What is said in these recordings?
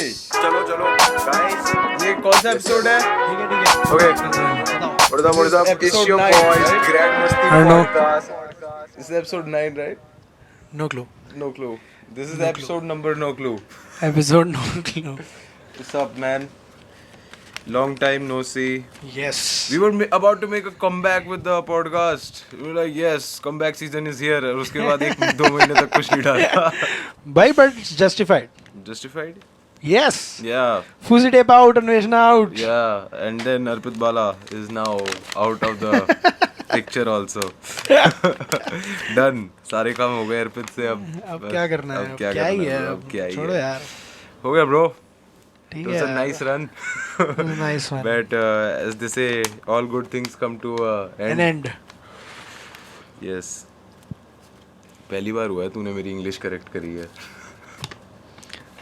चलो गाइस, ये कौन सा एपिसोड है? ठीक है okay, what is up? It's your boys, Grand Masti Podcast. This is episode 9, right? No clue No clue. This is episode number no clue. Episode no clue What's up, man? Long time no see. Yes We were about to make a comeback with the podcast. We were like, yes, comeback season is here. और उसके बाद 1-2 महीने तक कुछ नहीं डाला. भाई but justified Justified? Yes Yeah. फूसी टेप आउट अन्वेषण out Yeah, and then Arpit Bala is now out of the picture also. Done. सारे काम हो गए अर्पित से अब. अब क्या करना है अब क्या क्या ही करना है bro, अब क्या ही छोड़ो है. यार हो गया bro. ठीक It है was a nice run. Nice one But as they say, all good things come to an end Yes. पहली बार हुआ है तूने मेरी इंग्लिश करेक्ट करी है.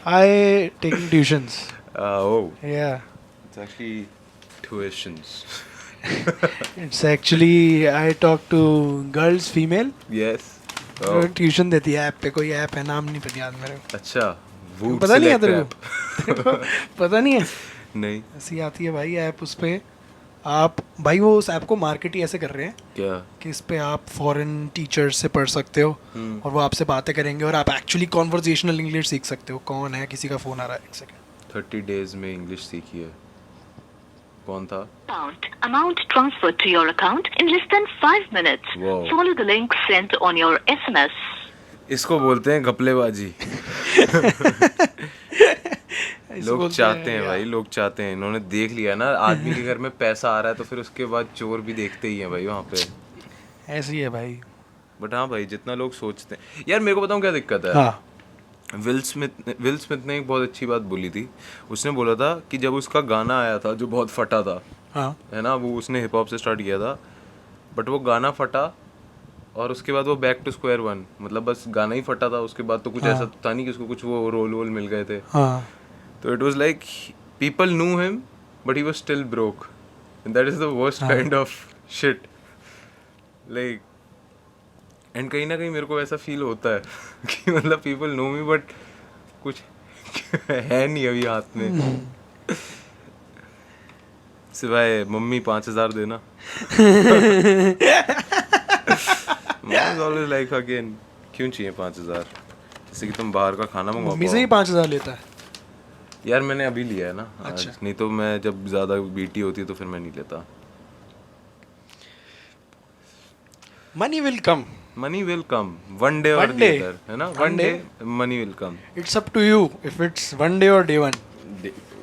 आई टेकिंग ट्यूशंस Oh, या it's actually tuitions. It's actually I talk to girls female Yes. Oh, tuition देती है ऐप पे कोई ऐप है नाम नहीं पता याद मेरे को अच्छा. Woot पता नहीं है select तेरे app. को पता नहीं है नहीं. ऐसी आती है भाई ऐप उस पे आप भाई वो उस ऐप को मार्केट ही ऐसे कर रहे हैं क्या? कि इस पे आप फॉरेन टीचर्स से पढ़ सकते हो और वो आपसे बातें करेंगे और आप एक्चुअली कॉन्वर्जेशनल इंग्लिश सीख सकते हो. कौन है किसी का फोन आ रहा है एक सेकंड 30 days में इंग्लिश सीखी है. कौन था? Amount transferred to your account in less than 5 minutes. Wow. Follow the link sent on your SMS. इसको बोलते हैं घपलेबाजी. लोग चाहते हैं भाई, लोग चाहते हैं. इन्होंने देख लिया ना आदमी के घर में पैसा आ रहा है तो फिर उसके बाद चोर भी देखते ही हैं भाई वहाँ पे. ऐसी है भाई. बट हाँ भाई, जितना लोग सोचते हैं. यार मेरे को बताऊँ क्या दिक्कत है. हाँ विल स्मिथ ने एक बहुत अच्छी बात बोली थी. उसने बोला था कि जब उसका गाना आया था जो बहुत फटा था, हाँ है ना, वो उसने हिप हॉप से स्टार्ट किया था, बट वो गाना फटा और उसके बाद वो बैक टू स्क्वायर वन, मतलब बस गाना ही फटा था. उसके बाद तो कुछ ऐसा था नहीं कि उसको कुछ वो रोल वोल मिल गए थे. हाँ तो it was like people knew him but he was still broke, and that is the worst kind of shit. Like and कहीं ना कहीं मेरे को ऐसा फील होता है कि मतलब पीपल नो मी बट कुछ है नहीं अभी हाथ में सिवाय मम्मी 5,000 देना. ऑलवेज लाइक अगेन क्यों चाहिए 5,000, जैसे कि तुम बाहर का खाना मंगवा मम्मी से ही 5,000 लेता है. यार मैंने अभी लिया है ना आज. अच्छा. नहीं तो मैं जब ज्यादा बीटी होती है तो फिर मैं नहीं लेता. Money will come. Money will come one day और One the day. other, है ना. One one day day. Money will come. It's up to you if it's one day और डे वन.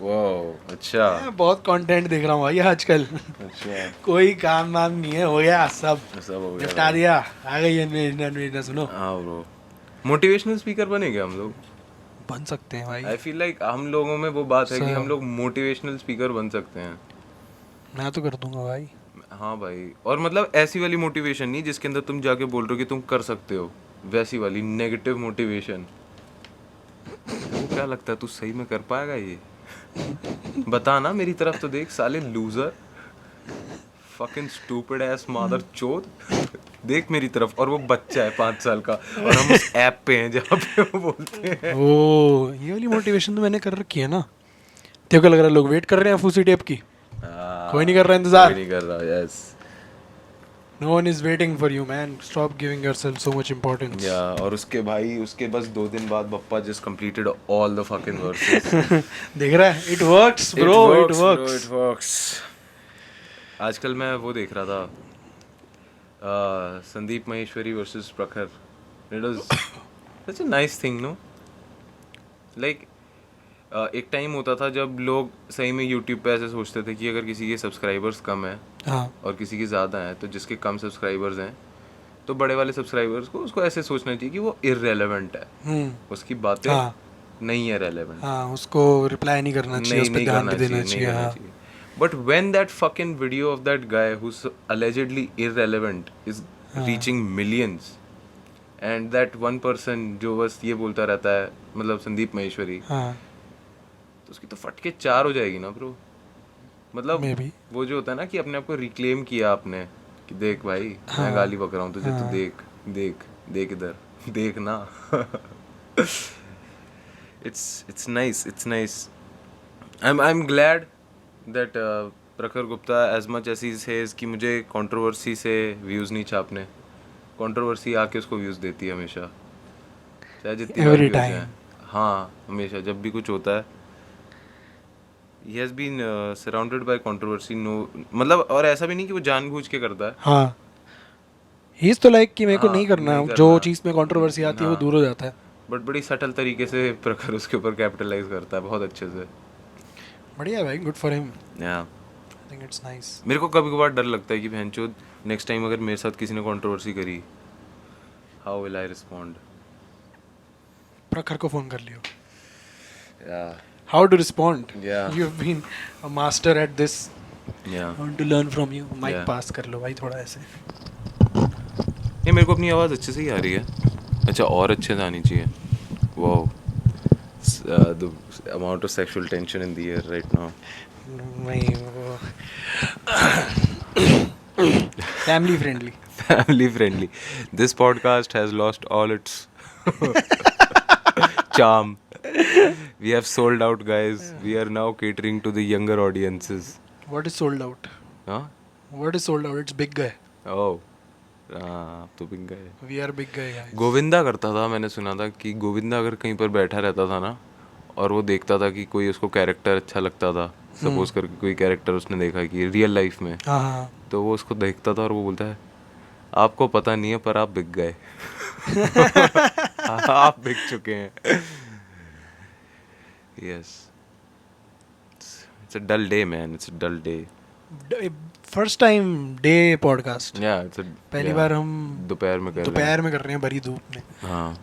वाओ, अच्छा बहुत कंटेंट देख रहा हूँ भाई आजकल. अच्छा. कोई काम वाम नहीं है हो गया सब सब हो गया निपटा दिया. आ गई है सुनो. हाँ ब्रो, मोटिवेशनल स्पीकर बनेंगे हम लोग. बन सकते हैं भाई. आई फील लाइक हम लोगों में वो बात है कि So- हम लोग मोटिवेशनल स्पीकर बन सकते हैं. मैं तो कर दूंगा भाई. हाँ भाई, और मतलब ऐसी वाली मोटिवेशन नहीं जिसके अंदर तुम जाके बोल रहे हो कि तुम कर सकते हो, वैसी वाली नेगेटिव मोटिवेशन. वो क्या लगता है तू सही में कर पाएगा ये? बता ना, मेरी तरफ तो देख साले लूजर, फकिंग स्टूपिड एस मदर चोद. देख मेरी तरफ, और वो बच्चा है 5 साल का और हम उस ऐप पे हैं जहाँ पे वो बोलते हैं. ओ ये वाली मोटिवेशन तो मैंने कर रखी है ना. तेरे को लग रहा है लोग वेट कर रहे हैं फूसी टेप की. कोई नहीं कर रहा इंतजार. कोई नहीं कर रहा. Yes. No one is waiting for you man. Stop giving yourself so much importance. या और उसके भाई उसके बस 2 दिन बाद Bappa just completed all the fucking verses. देख रहा है it works bro it works. It works. आजकल मैं वो देख रहा था, Sandeep Maheshwari versus Prakhar. It was such a nice thing, no. Like एक टाइम होता था जब लोग सही में यूट्यूब पे ऐसे सोचते थे कि अगर किसी के सब्सक्राइबर्स कम हैं हाँ और किसी के ज़्यादा हैं, तो जिसके कम सब्सक्राइबर्स हैं तो बड़े वाले सब्सक्राइबर्स को उसको ऐसे सोचना चाहिए कि वो इररेलेवेंट है, उसकी बातें हाँ. नहीं है रेलेवेंट. हाँ उसको रिप्लाई नहीं करना चाहिए. उस पे नहीं ध्यान करना भी देना चाहिए, चाहिए. नहीं करना हाँ चाहिए. But when that fucking video of that guy who's allegedly irrelevant is reaching millions, and that one person जो बस ये बोलता रहता है, मतलब संदीप महेश्वरी, हाँ तो उसकी तो फटके 4 हो जाएगी ना ब्रो. मतलब Maybe. वो जो होता है ना कि अपने आप को रिक्लेम किया आपने कि देख भाई मैं गाली बक रहा हूँ तुझे, तो देख देख देख इधर देख ना. it's nice. I'm glad that प्रखर Gupta as much as he says कि मुझे कंट्रोवर्सी से व्यूज नहीं छापने, कंट्रोवर्सी आके उसको व्यूज देती है हमेशा, चाहे जितनी बार Every भी हो time. जाए. हाँ, हमेशा जब भी कुछ होता है he has been surrounded by controversy. No, मतलब और ऐसा भी नहीं कि वो जानबूझ के करता है. हाँ, ही इज तो लाइक कि मेरे को हाँ, नहीं करना, नहीं जो करना. चीज़ में कंट्रोवर्सी आती है वो हाँ. दूर हो जाता है. बट बड़ी सटल तरीके से प्रखर उसके ऊपर कैपिटलाइज करता है, बहुत अच्छे से. बढ़िया है भाई, गुड फॉर हिम. या आई थिंक इट्स नाइस. मेरे को कभी कभार डर लगता है कि बहनचोद नेक्स्ट टाइम अगर मेरे साथ किसी ने कंट्रोवर्सी करी, हाउ विल आई रिस्पॉन्ड. प्रखर को फोन कर लियो. Yeah how to respond. Yeah. You have been a master at this. Yeah I want to learn from you. Mike Yeah. Pass कर लो भाई थोड़ा ऐसे. ये मेरे को अपनी आवाज़ अच्छे से ही आ रही है. अच्छा, और अच्छे से आनी चाहिए. Wow, the amount of sexual tension in the air right now. नहीं वो family friendly. Family friendly. This podcast has lost all its charm. We have sold out, guys. We are now catering to the younger audiences. What is sold out. Huh? What is sold out. It's big guy. Oh. हाँ, तो बिक गए. We are big guy guys. Govinda करता था, मैंने सुना था कि गोविंदा अगर कहीं पर बैठा रहता था ना और वो देखता था कि कोई उसको कैरेक्टर अच्छा लगता था, सपोज करके कोई कैरेक्टर उसने देखा कि रियल लाइफ में, हाँ हाँ. तो वो उसको देखता था और वो बोलता है आपको पता नहीं है पर आप बिक गए. आप बिक चुके हैं. Yes, it's a dull day man, it's a dull day. First time day podcast. या इट्स पहली बार हम दोपहर में कर रहे हैं. दोपहर में कर रहे हैं, भरी धूप में. हाँ,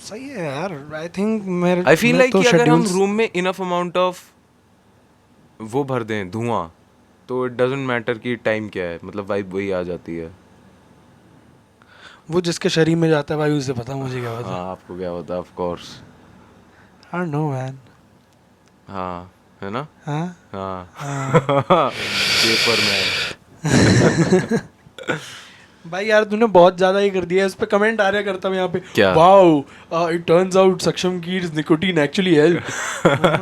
सही है यार. आई थिंक मेरे आई फील लाइक तो कि अगर हम schedules- रूम में इनफ अमाउंट ऑफ वो भर दें धुआं, तो इट डजंट मैटर कि टाइम क्या है, मतलब वाइब वही आ जाती है. वो जिसके शरीर में जाता है भाई उसे पता, मुझे क्या पता. हाँ, आपको क्या पता, of course. I don't know man. हाँ, है ना. हाँ हाँ. Paper man. भाई यार तूने बहुत ज्यादा ही कर दिया. इस पे कमेंट आ रहा करता हूँ यहाँ पे. क्या? वाओ, इट टर्न्स आउट सक्षम की निकोटीन एक्चुअली हेल्प.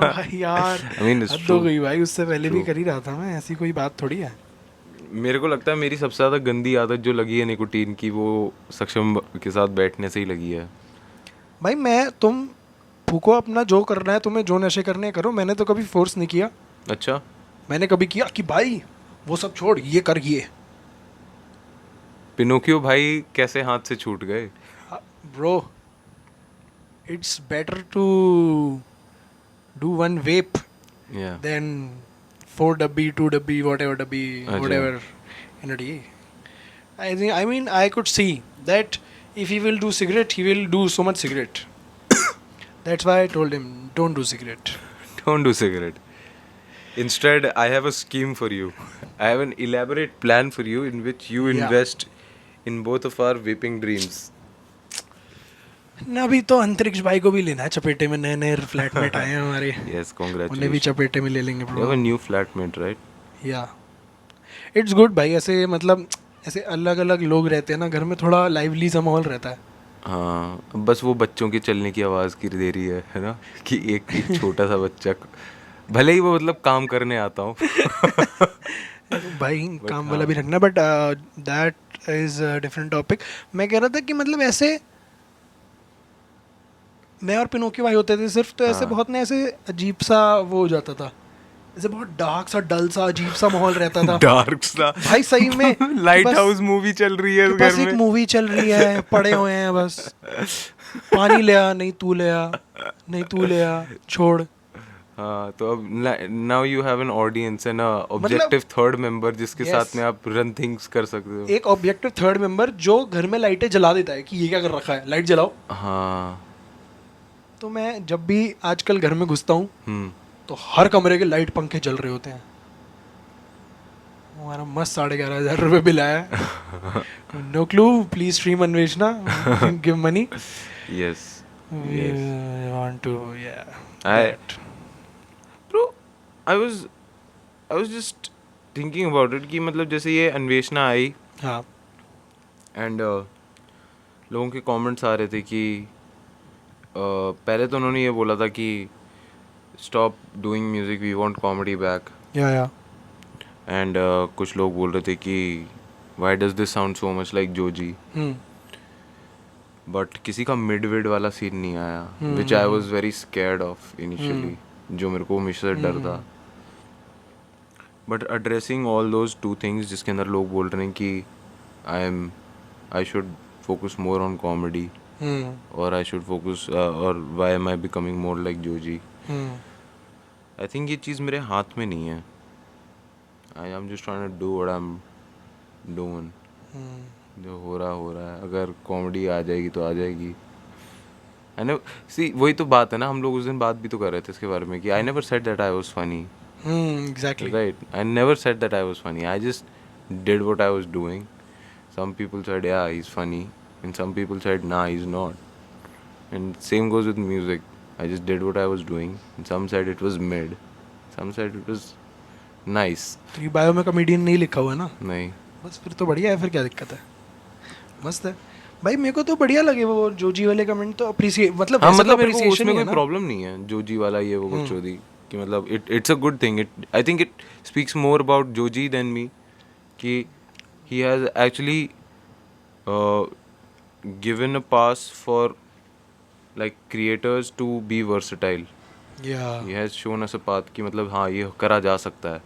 भाई यार I mean, it's हद हो true. गई भाई. उससे पहले भी True. कर ही रहा था मैं. ऐसी कोई बात थोड़ी है. मेरे को लगता है मेरी सबसे ज़्यादा गंदी आदत जो लगी है निकोटीन की, वो सक्षम के साथ बैठने से ही लगी है. भाई मैं तुम फूको अपना, जो करना है तुम्हें, जो नशे करने हैं करो. मैंने तो कभी फोर्स नहीं किया. अच्छा. मैंने कभी किया कि भाई वो सब छोड़, ये कर ये. पिनोकियो भाई कैसे हाथ से छूट गए. Bro, it's better to do one vape या देन 4 डब्बी 2 डब्बी whatever डब्बी अच्छा. whatever in a day. I mean I could see that if he will do cigarette, he will do so much cigarette. That's why I told him don't do cigarette. Don't do cigarette. Instead, I have a scheme for you. I have an elaborate plan for you in which you Yeah. invest in both of our vaping dreams. ना अभी तो अंतरिक्ष भाई को भी लेना है चपेटे में. नए नए फ्लैटमेट आए हैं हमारे. Yes, उन्हें भी congratulations. चपेटे में ले लेंगे You have bro. a new flatmate, right? या इट्स गुड भाई. ऐसे मतलब ऐसे अलग अलग लोग रहते हैं ना घर में, थोड़ा लाइवली सा माहौल रहता है. हाँ, बस वो बच्चों के चलने की आवाज़ की देरी है ना, कि एक छोटा सा बच्चा, भले ही वो मतलब काम करने आता हूँ. भाई काम वाला भी रखना. But that is different topic. मैं कह रहा था कि मतलब ऐसे मैं और पिनोकियो भाई होते थे सिर्फ, तो ऐसे हाँ. बहुत ना ऐसे अजीब सा वो हो जाता था. ऐसे बहुत डार्क सा, डल सा, अजीब सा माहौल रहता था. डार्क सा भाई सही में. लाइट बस- हाउस मूवी चल रही है कि घर बस एक में. मूवी चल रही है, पड़े हुए हैं बस. पानी ले आ, नहीं तू ले आ, नहीं तू ले आ, छोड़. हाँ, तो अब now you have an audience and objective third member जिसके Yes. साथ में आप रन थिंग्स कर सकते हो. एक ऑब्जेक्टिव थर्ड मेंबर जो घर में लाइटें जला देता है कि ये क्या कर रखा है, लाइट जलाओ. हाँ. तो मैं जब भी आजकल घर में घुसता हूँ हम्म. तो हर कमरे के लाइट पंखे चल रहे होते हैं. हमारा मस्त 11,500 रुपये बिल आया. No clue. Please stream Anveshana. Give money. Yes. We want to, yeah. Bro, I was just thinking about it कि मतलब जैसे ये अन्वेषणा आई हाँ. एंड लोगों के कमेंट्स आ रहे थे कि पहले तो उन्होंने ये बोला था कि stop doing music, we want comedy back. Yeah and कुछ लोग बोल रहे थे कि why does this sound so much like Joji. But किसी का मिड विड वाला सीन नहीं आया, which I was very scared of initially, जो मेरे को हमेशा से डर था. But addressing all those two things जिसके अंदर लोग बोल रहे हैं कि I should focus more on comedy और आई शुड फोकस और why am I becoming more like Joji. I think ये चीज़ मेरे हाथ में नहीं है. I am just trying to do what I am doing. जो हो रहा है. अगर कॉमेडी आ जाएगी तो आ जाएगी. आई नो सी, वही तो बात है ना, हम लोग उस दिन बात भी तो कर रहे थे इसके बारे में कि I never said that I was funny. Exactly. Right. I never said that I was funny. I just did what I was doing. Some people said, yeah, he's funny. And some people said, nah, he's not. And same goes with music. I just did what I was doing. And some said it was mid. Some said it was nice. तो ये bio में comedian नहीं लिखा हुआ है ना, नहीं. बस फिर तो बढ़िया है. फिर क्या दिक्कत है? मस्त है भाई. मेरे को तो बढ़िया लगे वो जोजी वाले कमेंट तो अप्रिशिएट, मतलब हाँ, वैसे तो मतलब मेरे को appreciation उसमें ही है कोई ना. प्रॉब्लम नहीं है. जोजी वाला ये वो बकचोदी कि मतलब it's a good thing. I think it speaks more about Joji than me कि he has actually given a pass for like creators to be versatile. Yeah he has shown us a path कि मतलब हाँ, ये करा जा सकता है.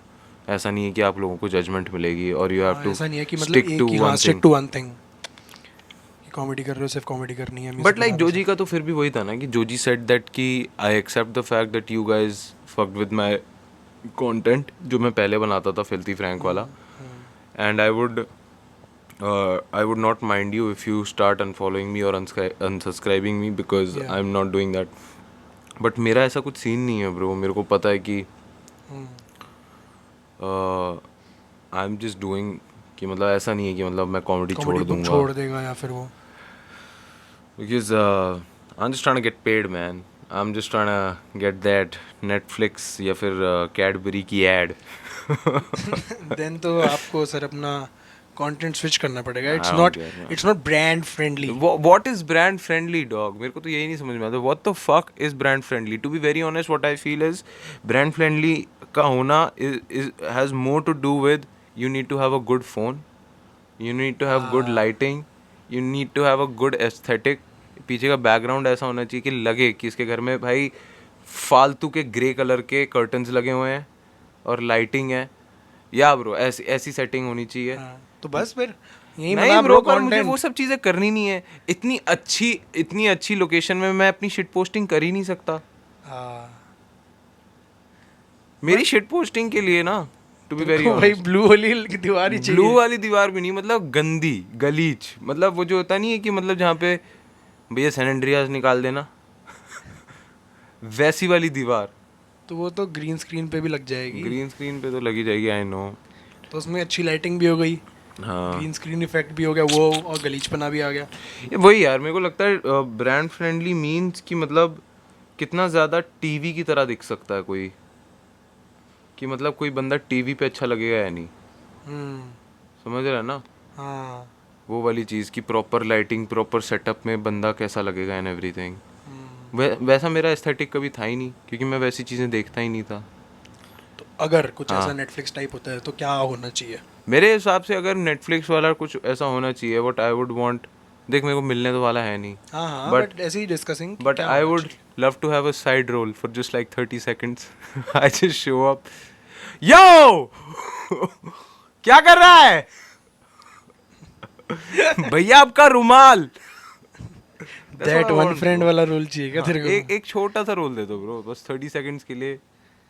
ऐसा नहीं है कि आप लोगों को जजमेंट मिलेगी और यू हैव टू ऐसा नहीं है कि मतलब स्टिक एक टू ही वन हाँ stick thing. To one thing. Comedy कर रहे हो सिर्फ कॉमेडी करनी है. बट लाइक जोजी का तो फिर भी वही था ना कि जोजी सेड दैट कि I accept the fact that you guys fucked with my content जो मैं पहले बनाता था, फिल्थी फ्रैंक वाला. And I would not mind you if you start unfollowing me और unsubscribing me because I am not doing that. But मेरा ऐसा कुछ सीन नहीं है ब्रो. मेरे को पता है कि आई एम जस्ट डूइंग कि मतलब ऐसा नहीं है कि मतलब मैं कॉमेडी छोड़ दूंगा. छोड़ देगा या फिर वो. Because I'm just trying to get paid, man. I'm just trying to get that Netflix या फिर Cadbury की ad. देन तो आपको सर अपना कंटेंट स्विच करना पड़ेगा. I don't care, man. It's not brand friendly. What is brand friendly, dog? मेरे को तो यही नहीं समझ में आता. What the fuck is brand friendly? To be very honest, what I feel is brand friendly का होना has more to do with you need to have a good phone, you need to have good lighting, you need to have a good aesthetic. पीछे का background ऐसा होना चाहिए कि लगे कि इसके घर में भाई फालतू के ग्रे कलर के कर्टन्स लगे हुए हैं और लाइटिंग है. या ब्रो ऐसी सेटिंग होनी चाहिए. तो बस फिर यही नहीं मतलब ब्रो, ब्रो पर मुझे वो सब चीज़ें करनी नहीं है. इतनी अच्छी लोकेशन में मैं अपनी शिट पोस्टिंग कर ही नहीं सकता. मेरी शिट पोस्टिंग के लिए ना, टू बी वेरी भाई ब्लू वाली दीवार ही चाहिए. ब्लू वाली दीवार भी नहीं, मतलब गंदी गलीच, मतलब वो जो होता नहीं है कि मतलब जहाँ पे भैया सैन एंड्रियास निकाल देना वैसी वाली दीवार. तो वो तो ग्रीन स्क्रीन पे भी लग जाएगी. ग्रीन स्क्रीन पे तो लगी जाएगी, आई नो. तो उसमें अच्छी लाइटिंग भी हो गई, हाँ, ग्रीन स्क्रीन इफेक्ट भी हो गया वो, और गलीचपना भी आ गया. ये वही यार, मेरे को लगता है ब्रांड फ्रेंडली मीन्स कि मतलब कितना ज़्यादा टीवी की तरह दिख सकता है कोई, कि मतलब कोई बंदा टीवी पे अच्छा लगेगा या नहीं. समझ रहा है ना. हाँ वो वाली चीज़ की प्रॉपर लाइटिंग, प्रॉपर सेटअप में बंदा कैसा लगेगा एंड एवरीथिंग. वैसा मेरा एस्थेटिक कभी था ही नहीं, क्योंकि मैं वैसी चीज़ें देखता ही नहीं था. तो अगर कुछ ऐसा नेटफ्लिक्स टाइप होता है तो क्या होना चाहिए? मेरे हिसाब से अगर नेटफ्लिक्स वाला कुछ ऐसा होना चाहिए, व्हाट आई वुड वांट. देख, मेरे को मिलने तो वाला है नहीं, हाँ but- बट ऐसे ही discussing. But I would love to have a side role for just like 30 seconds. I just show up, yo क्या कर रहा है भैया आपका रुमाल. दैट वन फ्रेंड वाला रोल चाहिए क्या तेरे को? एक छोटा सा रोल दे दो ब्रो, बस 30 seconds के लिए.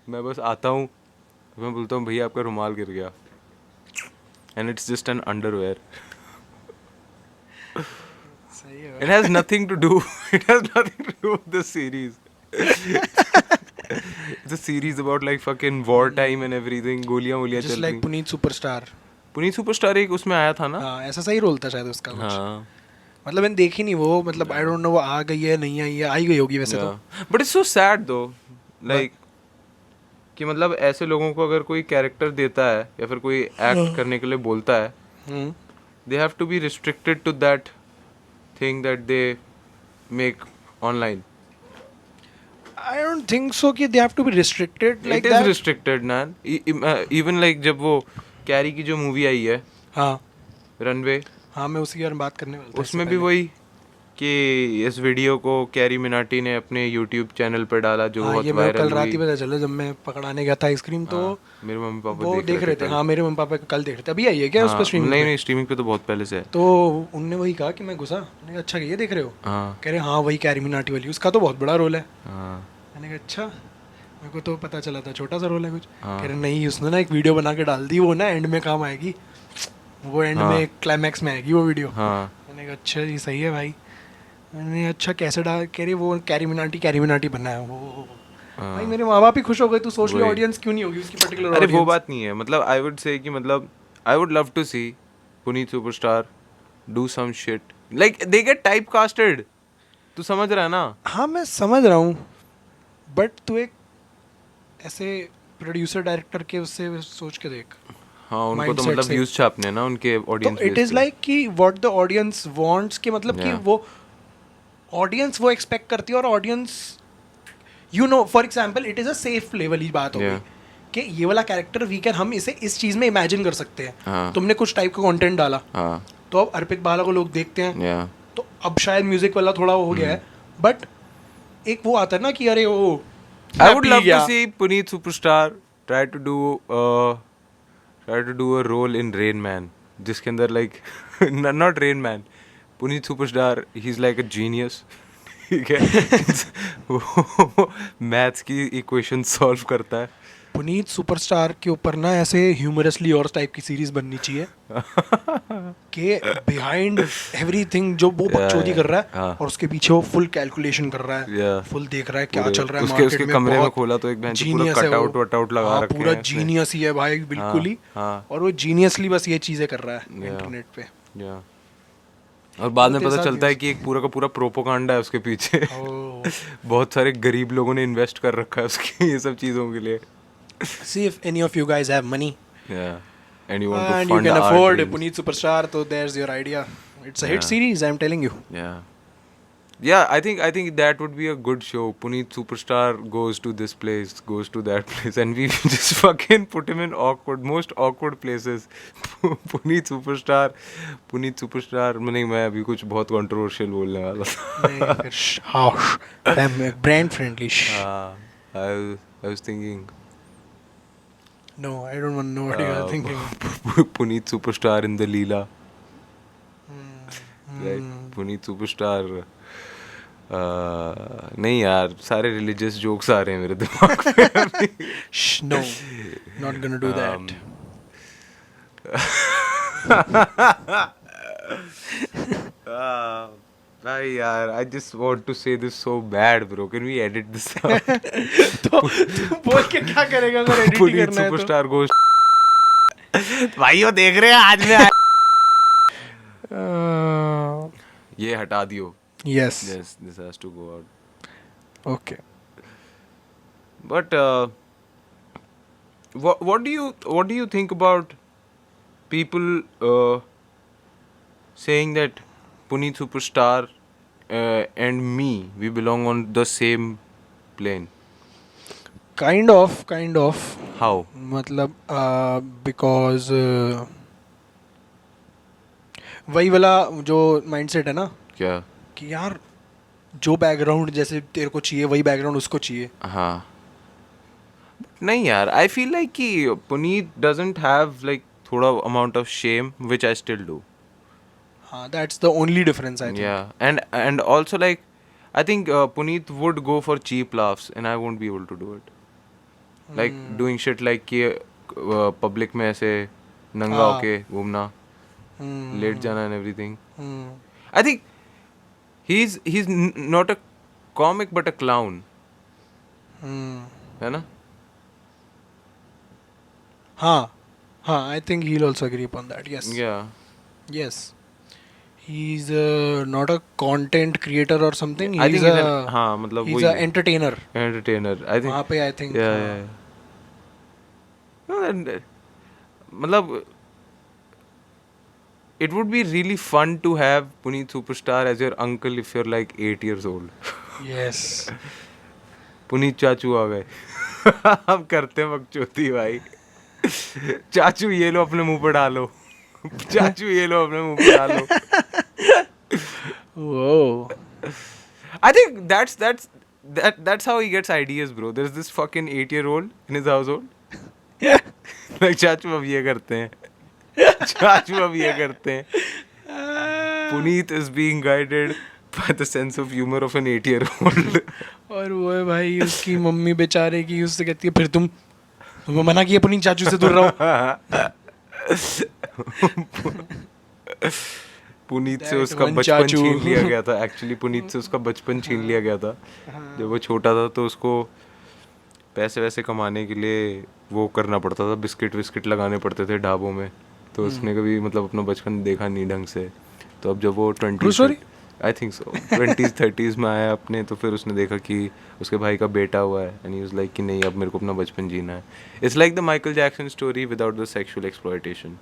मैं बस आता हूँ, मैं बोलता हूँ भैया आपका रुमाल गिर गया, and it's just an underwear. सही है. It has nothing to do. It has nothing to do with the series. It's a series about like fucking war time and everything. गोलियां वोलियां जस्ट चल लाइक रही. पुनीत सुपरस्टार. पुनीत सुपरस्टार एक उसमें आया था ना. हाँ ऐसा सही रोल था शायद उसका कुछ. हाँ. मतलब मैंने देखी नहीं वो, मतलब आई डोंट नो वो आ गई है नहीं आई है. आई गई होगी वैसे तो. But it's so sad though. Like कि मतलब ऐसे लोगों को अगर कोई कैरेक्टर देता है या फिर कोई एक्ट करने के लिए बोलता है, they have to be restricted to that thing that they make online. I don't think so कि they have to be restricted like It is that. restricted, man. Even like जब वो कैरी की जो मूवी आई है हाँ runway, हाँ, मैं उसी के बारे में बात करने वाला था उसमें इससे भी पहले। वही कि इस वीडियो को कैरी मिनाटी ने अपने यूट्यूब चैनल पर डाला जो हाँ, बहुत ये मेरे को कल वायरल रात ही हुई। पता चला जब मैं पकड़ाने गया था आइसक्रीम, तो हाँ, मेरे मम्मी पापा वो देख रहे थे। कल। हाँ, मेरे मम्मी पापा कल देख रहे थे। अभी आई है क्या उस पर हाँ, स्ट्रीमिंग नहीं पे? नहीं, स्ट्रीमिंग पे तो बहुत पहले से है। तो उनने वही कहा कि मैं घुसा, मैंने कहा अच्छा ये देख रहे हो? हाँ कह रहे हाँ वही कैरी मिनाटी वाली, उसका तो बहुत बड़ा रोल है। हाँ मैंने कहा अच्छा, मेरे को तो पता चला था छोटा सा रोल है कुछ। हाँ। कह रहे नहीं, उसने ना एक वीडियो बना के डाल दी, वो ना एंड में काम आएगी, वो एंड हाँ। में क्लाइमैक्स में आएगी वो वीडियो। हाँ मैंने कहा अच्छा ये सही है भाई। मैंने अच्छा कैसे डाल, कह रही वो कैरी मिनाटी बनना है वो। हाँ। भाई मेरे माँ बाप ही खुश हो गए, तू सोच ले वही। ऑडियंस क्यों नहीं होगी उसकी पर्टिकुलर अरे वो ऑडियंस। बात नहीं है, मतलब आई वुड से कि मतलब I would love to see Puneet superstar do some shit like they get type casted. तू समझ रहा है ना? हाँ मैं समझ रहा हूँ, बट तू एक ऐसे प्रोड्यूसर डायरेक्टर के उससे सोच के देख। हाँ, उनको तो Mindset मतलब से। व्यूज छापने हैं ना उनके तो ऑडियंस इट इज़ लाइक कि व्हाट द ऑडियंस वांट्स, कि मतलब कि Yeah. वो ऑडियंस वो एक्सपेक्ट करती है, और audience you know for example it is a safe level ही बात हो गई Yeah. कि ये वाला कैरेक्टर वी कैन, हम इसे इस चीज़ में इमेजिन कर सकते हैं। हाँ। तुमने कुछ टाइप का कंटेंट डाला, हाँ तो अब अर्पित बाला को लोग देखते हैं, या तो अब शायद म्यूजिक वाला थोड़ा हो गया है, बट एक वो आता है ना कि अरे वो आई वुड पी लव गया। To see Puneet superstar try to do a role in Rain Man, जिसके अंदर like not Rain Man, Puneet superstar ही इज लाइक अ जीनियस, ठीक है? वो मैथ्स की इक्वेशन सॉल्व करता है। पुनीत सुपरस्टार के ऊपर ना ऐसे ह्यूमरसली और टाइप की सीरीज बननी चाहिए कि बिहाइंड एवरीथिंग जो वो बकचोदी कर रहा है, हाँ। और उसके पीछे वो फुल कैलकुलेशन कर रहा है, Yeah. फुल देख रहा है क्या पूरे- चल रहा है उसके- मार्केट उसके में। कमरे में बहुत खोला तो एक बेंच पे पूरा genius है cutout वो। वटआउट लगा हाँ, रखे पूरा हैं उसने। जीनियस ही है भाई, बिल्कुल ही। हाँ। और वो जीनियसली बस ये चीजें कर रहा है Yeah. इंटरनेट पे। या और बाद में तेरे पता साथ चलता है भी कि एक पूरा का पूरा प्रोपोगंडा है उसके पीछे। Oh. बहुत सारे गरीब लोगों ने इन्वेस्ट कर रखा है उसकी ये सब चीज़ों के लिए। See if any of you guys have money And you want to and you fund can our afford dreams. Puneet Superstar, so there's your idea. It's a hit Yeah. series, I'm telling you. Yeah, I think that would be a good show. Puneet Superstar goes to this place, goes to that place, and we just fucking put him in most awkward places. Puneet Superstar, नहीं, मैं अभी कुछ बहुत controversial बोलने वाला था। नहीं, फिर harsh, brand friendly. I was thinking No, I don't want to know what you are thinking. Puneet Superstar in the Leela. Right, Puneet Superstar. नहीं यार, सारे रिलीजियस जोक्स आ रहे हैं मेरे दिमाग में अभी। Shh, no, not gonna do that. भाई यार, I just want to say this so bad, bro. Can we edit this out? तो तू बोल के क्या करेगा अगर एडिट ही पुनीत करना है तो? Superstar ghost. भाई वो देख रहे हैं आज में ये हटा दियो। Yes. Yes, this has to go out. Okay. But what do you think about people saying that Puneet Superstar and me, we belong on the same plane? Kind of. How? मतलब because वही वाला जो mindset है ना क्या? कि यार जो बैकग्राउंड जैसे तेरे को चाहिए वही बैकग्राउंड उसको चाहिए। हाँ, नहीं यार, आई फील लाइक कि पुनीत डजंट हैव लाइक थोड़ा amount of shame which I still do. हाँ, that's the only difference I think. Yeah, and also like I think Puneet would go for cheap laughs and I won't be able to do it. Like doing shit like कि public में ऐसे नंगा हाँ. होके घूमना, late जाना and everything. Hmm. I think he's not a comic but a clown, Hmm. है ना? हाँ, I think he'll also agree upon that. Yes. Yeah. Yes. He's not a content creator or something. I He's think he's a हाँ, मतलब he's वही a है. entertainer. Entertainer. I think. वहाँ पे I think. Yeah, हाँ. yeah. No, and, मतलब it would be really fun to have Puneet Superstar as your uncle if you're like 8 years old. Yes. Puneet चाचू आ गए। अब करते बकचोदी भाई। चाचू ये लो अपने मुंह पे डालो। चाचू ये लो अपने मुंह पे डालो। Whoa. I think that's how he gets ideas, bro. There's this fucking 8-year-old in his household. Like चाचू अब ये करते हैं। चाचू अब ये करते हैं। Puneet is being guided by the sense of humor of an 8-year-old. और वो है भाई उसकी मम्मी बेचारे की उससे कहती है फिर तुम्हें मना किया पुनीत चाचू से दूर रहो। पुनीत से That उसका one बचपन चाचू। छीन लिया गया था। एक्चुअली पुनीत से उसका बचपन छीन लिया गया था। जब वो छोटा था तो उसको पैसे वैसे कमाने के लिए वो करना पड़ता था, बिस्किट विस्किट लगाने पड़ते थे ढाबों में। तो उसने कभी मतलब अपना बचपन देखा नहीं ढंग से। तो अब जब वो 20 I think so 20s 30s में आया अपने, तो फिर उसने देखा कि उसके भाई का बेटा हुआ है एंड ही वाज लाइक कि नहीं अब मेरे को अपना बचपन जीना है। It's like the Michael Jackson story without the sexual exploitation.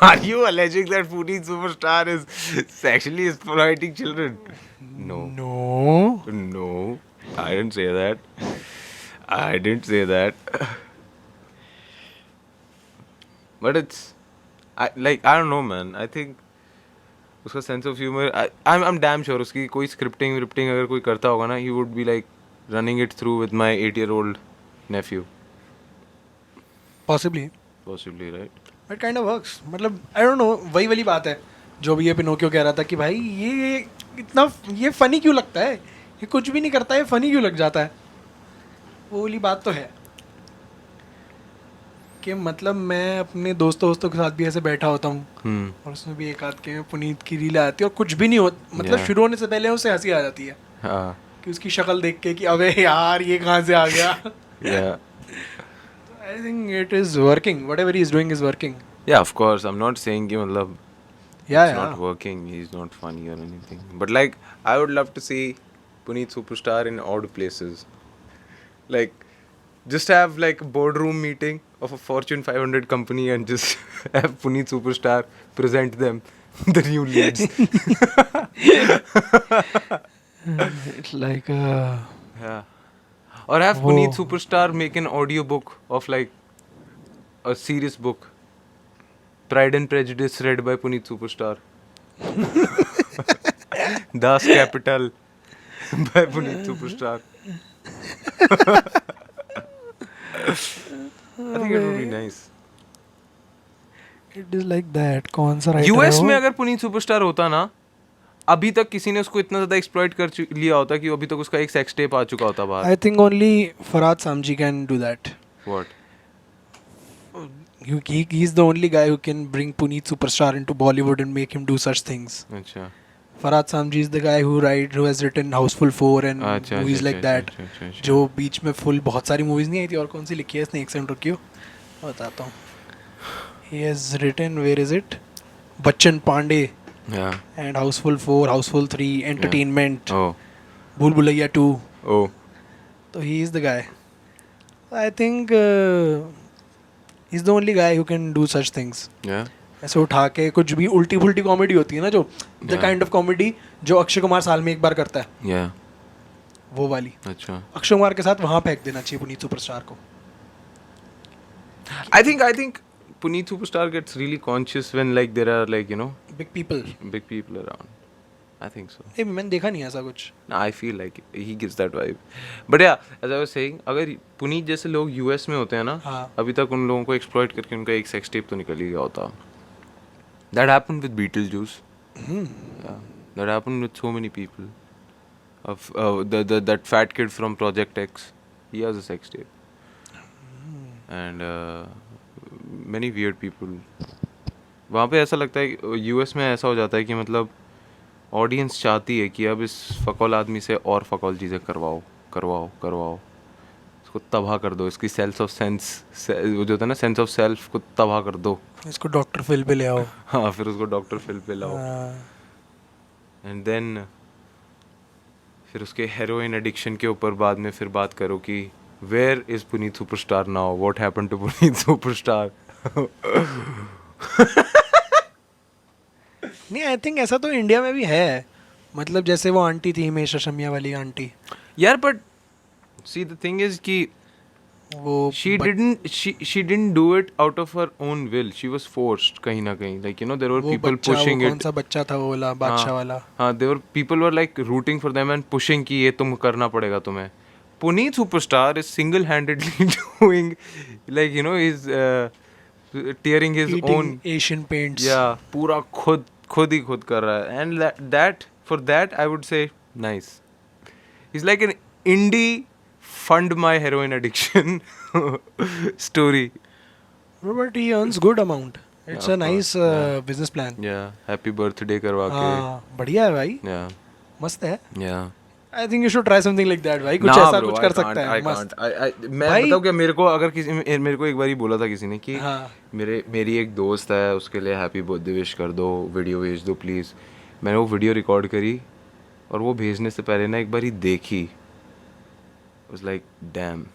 Are you alleging that Puneet Superstar is sexually exploiting children? No. No, I didn't say that. I didn't say that. But it's, I don't know, man. I think उसका sense of humor, I'm damn sure उसकी कोई scripting अगर कोई करता होगा ना, he would be like running it through with my 8-year-old nephew. Possibly. Possibly, right? It kind of works. मतलब I don't know, वही वाली बात है जो भी ये पिनोकियो कह रहा था कि भाई ये इतना ये फनी क्यों लगता है, ये कुछ भी नहीं करता है, फनी क्यों लग जाता है। वो वाली बात तो है कि मतलब मैं अपने दोस्तों के साथ भी ऐसे बैठा होता हूँ और उसमें भी एक आध के पुनीत की रील आती है और कुछ भी नहीं होता, मतलब Yeah. शुरू होने से पहले उसे हंसी आ जाती है हाँ. कि उसकी शक्ल देख के कि अबे यार ये कहाँ से आ गया। Yeah. I think it is working. Whatever he is doing is working. Yeah, of course. I'm not saying कि मतलब Yeah, it's not working. He's not funny or anything. But like, I would love to see Puneet Superstar in odd places. Like, just have like a boardroom meeting of a Fortune 500 company and just have Puneet Superstar present them the new leads. It's like Yeah. Or have Puneet Superstar make an audio book of like a serious book. Pride and Prejudice read by Puneet Superstar. Das Capital by Puneet Superstar. I think it would be nice. it is like that. कौन सा writer US है में वो? अगर Puneet superstar होता ना, अभी तक किसी ने उसको इतना ज्यादा एक्सप्लॉइट कर लिया होता कि अभी तक उसका एक सेक्स टेप आ चुका होता बाहर. I think only Farhad Samji can do that. What? He's the only guy who can bring Puneet Superstar into Bollywood and make him do such things. अच्छा. Farhad Samji is the guy who has written Houseful 4 and अच्छा, movies अच्छा, like अच्छा, that. अच्छा, अच्छा. जो बीच में full बहुत सारी मूवीज नहीं आई थी, और कौन सी लिखी है इसने, एक सेकंड रुकियो बताता हूँ. He has written, where is it? Bachchan Pandey Yeah. and Houseful 4, Houseful 3, Entertainment, Oh. Bhool Bhulaiya 2. Oh. So he is the guy. I think he's the only guy who can do such things. Yeah. ऐसे उठा के कुछ भी उल्टी फुल्टी comedy होती है ना, जो the Yeah. Kind of comedy जो अक्षय कुमार साल में एक बार करता है, Yeah. वो वाली अच्छा. अक्षय कुमार के साथ वहाँ फेंक देना चाहिए पुनीत सुपरस्टार को. I think Puneet Superstar gets really conscious when like there are like, you know, big people. big people around. I think so. मैंने देखा नहीं ऐसा कुछ. No, I feel like he gives that vibe. But yeah, as I was saying, अगर पुनीत जैसे लोग US में होते हैं ना, हाँ. अभी तक उन लोगों को एक्सप्लॉइट करके उनका एक सेक्स टेप तो निकल ही गया होता. That happened with Beetlejuice. Yeah, that happened with so many people. Of that fat kid from Project X, he has a sex tape. And many weird people. वहाँ पे ऐसा लगता है US में ऐसा हो जाता है कि मतलब ऑडियंस चाहती है कि अब इस फकौल आदमी से और फकौल चीज़ें करवाओ इसको तबाह कर दो, इसकी सेल्स ऑफ सेंस वो जो होता है ना, सेंस ऑफ सेल्फ को तबाह कर दो. इसको डॉक्टर फिल पे ले आओ. हाँ, फिर उसको डॉक्टर फिल पे लाओ. एंड देन फिर उसके हेरोइन एडिक्शन के ऊपर बाद में फिर बात करो कि where is Puneet superstar now, what happened to Puneet superstar. नहीं, आई थिंक ऐसा तो इंडिया में भी है. मतलब जैसे वो आंटी थी हिमेश रेशमिया वाली आंटी, यार but see the thing is कि वो she didn't do it out of her own will. She was forced कहीं ना कहीं, like you know there were वो people बच्चा, वो pushing कौन it. सा बच्चा था वो वाला बादशाह वाला? हाँ there were people were like rooting for them and pushing कि ये तुम करना पड़ेगा तुम्हें. Puneet Superstar is single-handedly doing, like you know, he's tearing his own. Asian paints. Yeah, पूरा खुद ही खुद कर रहा है, and that for that I would say nice. He's like an indie fund my heroin addiction story. But he earns good amount. It's Yeah, a of nice course. Yeah. business plan. Yeah, happy birthday करवा के. हाँ बढ़िया है भाई, Yeah, मस्त है. yeah. I think you should try something like that भाई, कुछ Nah, ऐसा bro, कुछ I कर can't, सकता है. I मस्त. can't. मैं भाई- बताऊँ क्या, मेरे को अगर मेरे को एक बार ही बोला था किसी ने कि हाँ. मेरी एक दोस्त है, उसके लिए हैप्पी बर्थडे विश कर दो, वीडियो भेज दो प्लीज़. मैंने वो वीडियो रिकॉर्ड करी और वो भेजने से पहले ना एक बार ही देखी. Was like damn.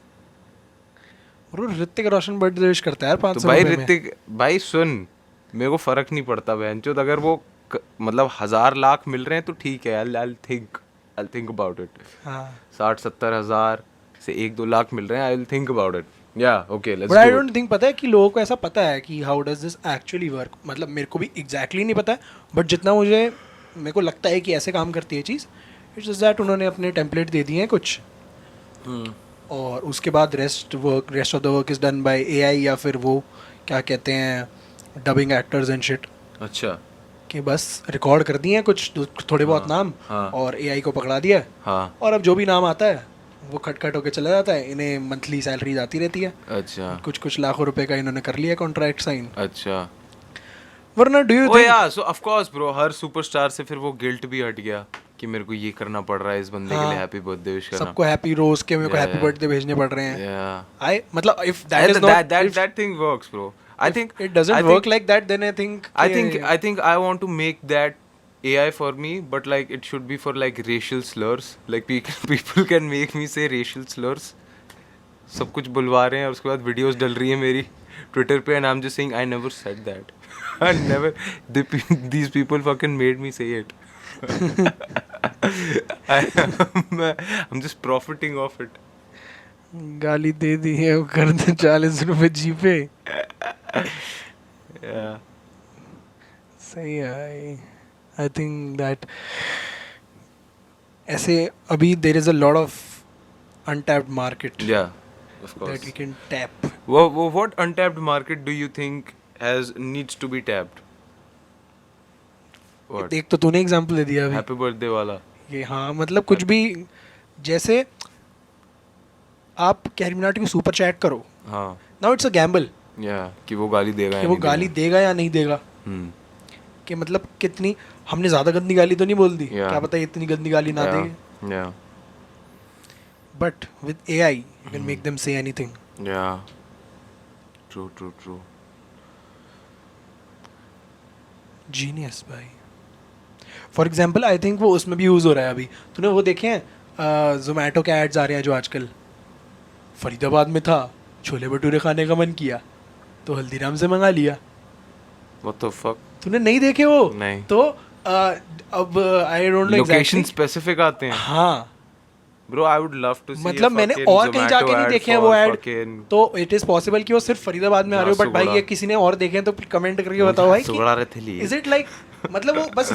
Bro Hrithik Roshan birthday wish करता है यार तो 500 भाई रुपए में. ऋतिक भाई सुन, मेरे को फर्क नहीं पड़ता बहनचोद, अगर वो मतलब 1000 लाख मिल रहे हैं तो ठीक है, I'll think about it. हाँ. 60-70 हज़ार से 1-2 लाख मिल रहे हैं, I'll think about it. Yeah, okay, let's but I do don't it. Think, पता है कि लोगों को ऐसा पता है कि how does this actually work. मतलब मेरे को भी एग्जैक्टली नहीं पता है, बट जितना मेरे को लगता है कि ऐसे काम करती है चीज़, इट्स जस्ट दैट उन्होंने अपने टेम्पलेट दे दिए हैं कुछ, और उसके बाद rest of the work is done by AI, या फिर वो क्या कहते हैं डबिंग एक्टर्स एंड शिट, अच्छा. कि बस रिकॉर्ड कर दिए हैं कुछ थोड़े बहुत नाम, हाँ. और एआई को पकड़ा दिया है, हाँ. और अब जो भी नाम आता है वो खटखट होके चला जाता है. इन्हें मंथली सैलरी आती रहती है, अच्छा. कुछ लाखों रुपए का इन्होंने कर लिया कॉन्ट्रैक्ट साइन. अच्छा. वरना डू यू ओ थिंक, या, सो of course bro, her superstar से फिर वो गिल्ट भी हट गया कि मेरे को ये करना पड़ रहा है इस बंदे के लिए हाँ. हैप्पी बर्थडे विश करना. सबको हैप्पी रोज के मेरे को Yeah, हैप्पी yeah. बर्थडे भेजने पड़ रहे हैं. Yeah. आई मतलब if that is And not, that thing works, bro. I think it doesn't I work think- like that, then I think I want to make that AI for me, but like it should be for like racial slurs. Like people can make me say racial slurs. सब कुछ बुलवा रहे हैं और उसके बाद videos डल रही है मेरी ट्विटर पे, and I'm just saying I never said that. I never. These people fucking made me say it. I'm just profiting off it. गाली दे दी है, वो कर दे 40 रुपए जी पे. Yeah. सही है. आई थिंक दैट ऐसे अभी there is a lot of untapped market Yeah. Of course. That we can tap. What untapped market do you think needs to be tapped? What? एक तो तूने एग्जांपल दे दिया अभी. हैप्पी बर्थडे वाला. ये हाँ, मतलब कुछ भी, जैसे आप कैरी मिनाटी को सुपर चैट करो, हाँ. नाउ इट्स अ गैम्बल या कि वो गाली देगा कि या वो नहीं गाली देगा या नहीं देगा. हम्म. कि मतलब कितनी हमने ज़्यादा गंदी गाली तो नहीं बोल दी, Yeah. क्या पता इतनी गंदी गाली ना दे. Yeah. But with AI you can make them say anything. Yeah. True. Genius भाई. फॉर एग्जाम्पल आई थिंक वो उसमें भी यूज़ हो रहा है अभी. तूने वो देखे हैं जोमेटो के एड्स आ रहे हैं जो आजकल. फरीदाबाद में था, छोले भटूरे खाने का मन किया तो हल्दीराम से मंगा लिया. What the fuck? तूने नहीं देखे वो? नहीं. तो अब I don't know location specific आते हैं. हाँ, Bro, I would love to see. मतलब a मैंने fucking और कहीं Zomato जाके नहीं ad देखे हैं for वो ऐड. fucking- तो इट इज पॉसिबल कि वो सिर्फ फरीदाबाद में आ रहे हो, बट भाई ये किसी ने और देखे हैं तो कमेंट करके बताओ भाई सुगड़ा रहे थे लिए. इज इट लाइक, मतलब वो बस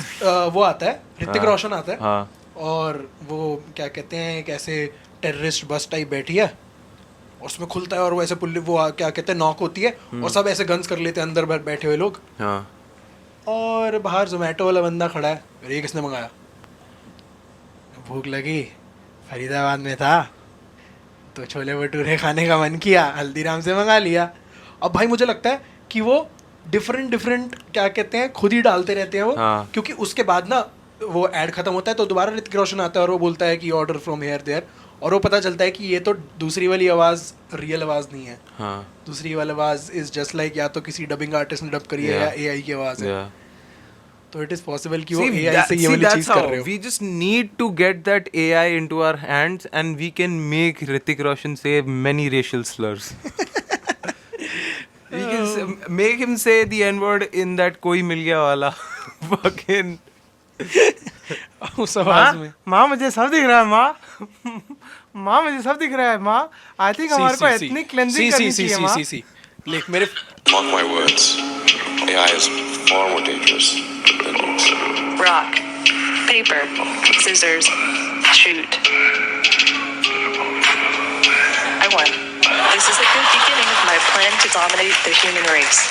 वो आता है, ऋतिक रोशन आता है, हाँ. और वो क्या कहते हैं एक ऐसे टेररिस्ट बस टाइप बैठी है, उसमें खुलता है और वो ऐसे पुल्ली वो क्या कहते हैं नॉक होती है और सब ऐसे गन्स कर लेते हैं अंदर बैठे हुए लोग, हाँ. और बाहर जोमेटो वाला बंदा खड़ा है. अरे ये किसने मंगाया? भूख लगी, फरीदाबाद में था तो छोले भटूरे खाने का मन किया, हल्दीराम से मंगा लिया. अब भाई मुझे लगता है कि वो डिफरेंट क्या कहते हैं खुद ही डालते रहते हैं वो. हाँ. क्योंकि उसके बाद ना वो ऐड खत्म होता है तो दोबारा ऋतिक रोशन आता है और वो बोलता है कि ऑर्डर फ्रॉम हेयर देयर, और वो पता चलता है कि ये तो दूसरी वाली आवाज़ रियल आवाज़ नहीं है. हाँ. दूसरी वाली आवाज़ इज जस्ट लाइक या तो किसी डबिंग आर्टिस्ट ने डब करी है या एआई की आवाज़ है. Yeah. तो इट इज पॉसिबल कि वो See, एआई से ये वाली that's चीज कर रहे how हो. we just need to get that AI into our hands and we can make Hrithik Roshan say many racial slurs. We can make him say the N word in that koi mil gaya wala fucking उस आवाज में माँ मुझे सब दिख रहा है माँ माँ मुझे सब दिख रहा है माँ आई थिंक हमारे को एथनिक क्लेंजिंग करनी चाहिए माँ लिख मेरे Mark my words, AI is far more dangerous than humans. Rock, paper, scissors, shoot. I won. This is a good beginning of my plan to dominate the human race.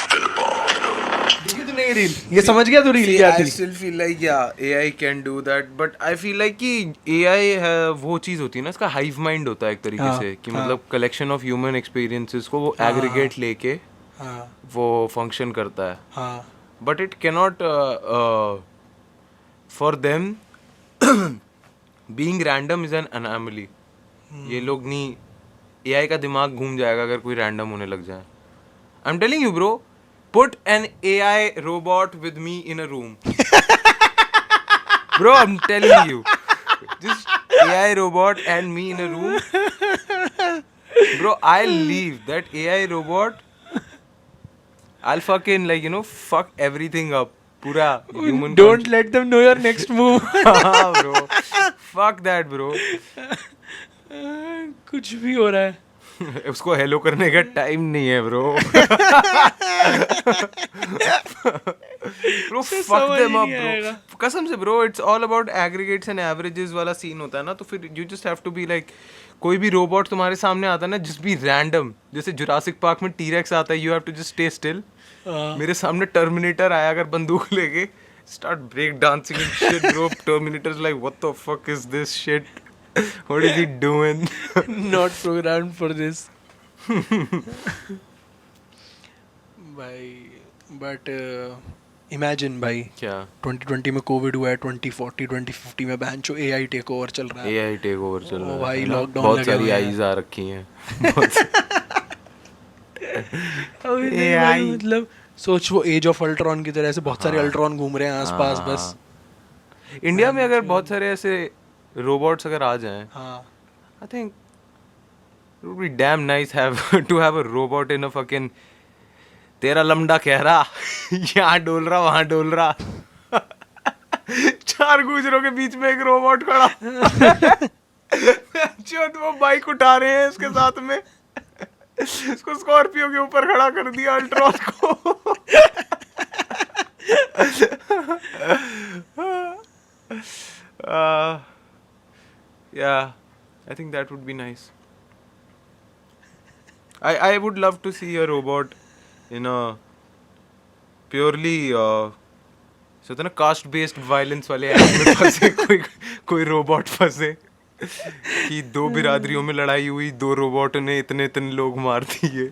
देखी तूने ये reel, ये समझ गया तू रील क्या I थी? still feel like yeah AI can do that but I feel like कि AI है वो चीज़ होती है ना इसका hive mind होता है एक तरीके हाँ, से कि हाँ। मतलब collection of human experiences को वो aggregate लेके हाँ वो function करता है हाँ but it cannot for them being random is an anomaly ये लोग नहीं AI का दिमाग घूम जाएगा अगर कोई random होने लग जाए I'm telling you bro put an AI robot with me in a room bro I'm telling you just AI robot and me in a room bro I'll leave that AI robot I'll fucking like you know fuck everything up पूरा human Don't let them know your next move. हाँ bro fuck that bro कुछ भी हो रहा है. उसको hello करने का टाइम नहीं है ब्रो ब्रो फक समझ देम ही अप नहीं आएगा. ब्रो कसम से bro it's all about aggregates and averages वाला सीन होता है ना तो फिर you just have to be like कोई भी रोबोट तुम्हारे सामने आता है ना जस्ट बी रैंडम जैसे जुरासिक पार्क में टी-रेक्स आता है you have to just stay still मेरे सामने टर्मिनेटर आया अगर बंदूक लेके start break dancing and shit bro terminator is like what the fuck is this shit what is he doing Not programmed for this. भाई but imagine भाई क्या 2020 में कोविड हुआ है 2040 2050 में बैंचो AI टेक ओवर चल रहा है. एआई टेक ओवर चल रहा है भाई, है ना? lockdown बहुत लगे सारी हुए हैं. आईज आ रखी हैं बहुत अभी नहीं भाई, मतलब सोच वो एज ऑफ अल्ट्रॉन की तरह से बहुत सारे अल्ट्रॉन घूम रहे हैं आसपास बस. इंडिया में अगर बहुत सारे ऐसे रोबोट्स अगर आ जाएं हाँ I think it would be damn nice to have a robot in a fucking तेरा लमडा कह रहा यहाँ डोल रहा वहाँ डोल रहा चार गुजरों के बीच में एक रोबोट खड़ा जो वो बाइक उठा रहे हैं उसके साथ में इसको स्कॉर्पियो के ऊपर खड़ा कर दिया अल्ट्रॉन को yeah I think that would be nice I would love to see a robot in a purely so ना caste based violence वाले act में फंसे कोई रोबोट फंसे कि दो बिरादरियों में लड़ाई हुई दो रोबोट ने इतने इतने लोग मार दिए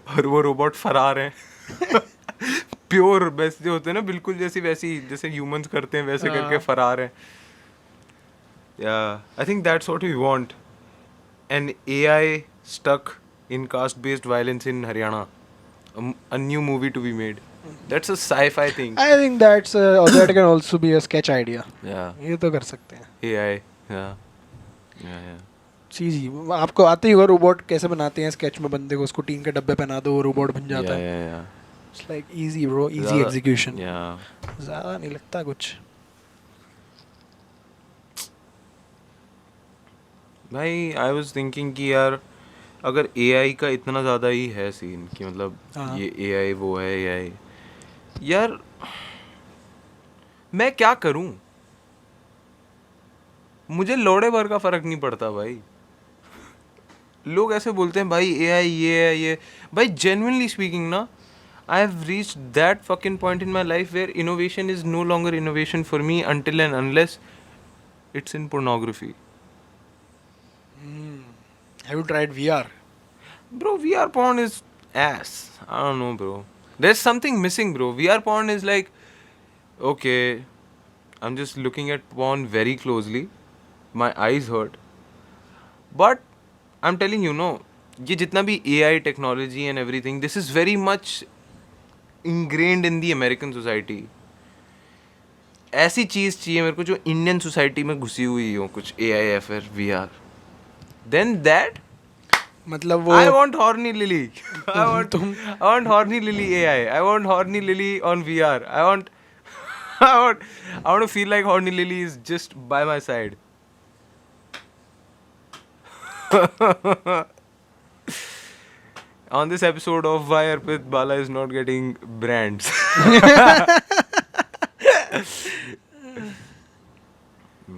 और वो रोबोट फरार हैं प्योर वैसे होते हैं ना बिल्कुल वैसी जैसे ह्यूमंस करते हैं वैसे करके फरार हैं Yeah, I think that's what we want. An AI stuck in caste-based violence in Haryana. A new movie to be made. That's a sci-fi thing. I think that's that can also be a sketch idea. Yeah. ये तो कर सकते हैं. AI. Yeah. Yeah. चीज़ आपको आते ही होगा robot कैसे बनाते हैं स्केच में बंदे को उसको टीन के डब्बे पहना दो रोबोट बन जाता है. Yeah. It's like easy bro, easy execution. Yeah. ज़्यादा नहीं लगता कुछ. भाई आई वाज थिंकिंग कि यार अगर AI का इतना ज़्यादा ही है सीन कि मतलब हाँ. ये AI वो है AI यार मैं क्या करूं मुझे लोड़े भर का फर्क नहीं पड़ता भाई लोग ऐसे बोलते हैं भाई AI ये है ये भाई genuinely speaking ना I have reached that fucking point in my life where innovation is no longer innovation for me until and unless it's in pornography. Have you tried VR? Bro, VR porn is ass. I don't know, bro. There's something missing, bro. VR porn is like, okay, I'm just looking at porn very closely. My eyes hurt. But I'm telling you, no, ये जितना भी AI technology and everything, this is very much ingrained in the American society. ऐसी चीज़ चाहिए मेरे को जो Indian society में घुसी हुई हो कुछ AI या फिर VR. Then that मतलब वो I want horny Lily. I want horny Lily AI. I want horny Lily on VR. I I want to feel like Horny Lily is just by my side. On this episode of Why Arpit Bala is not getting brands.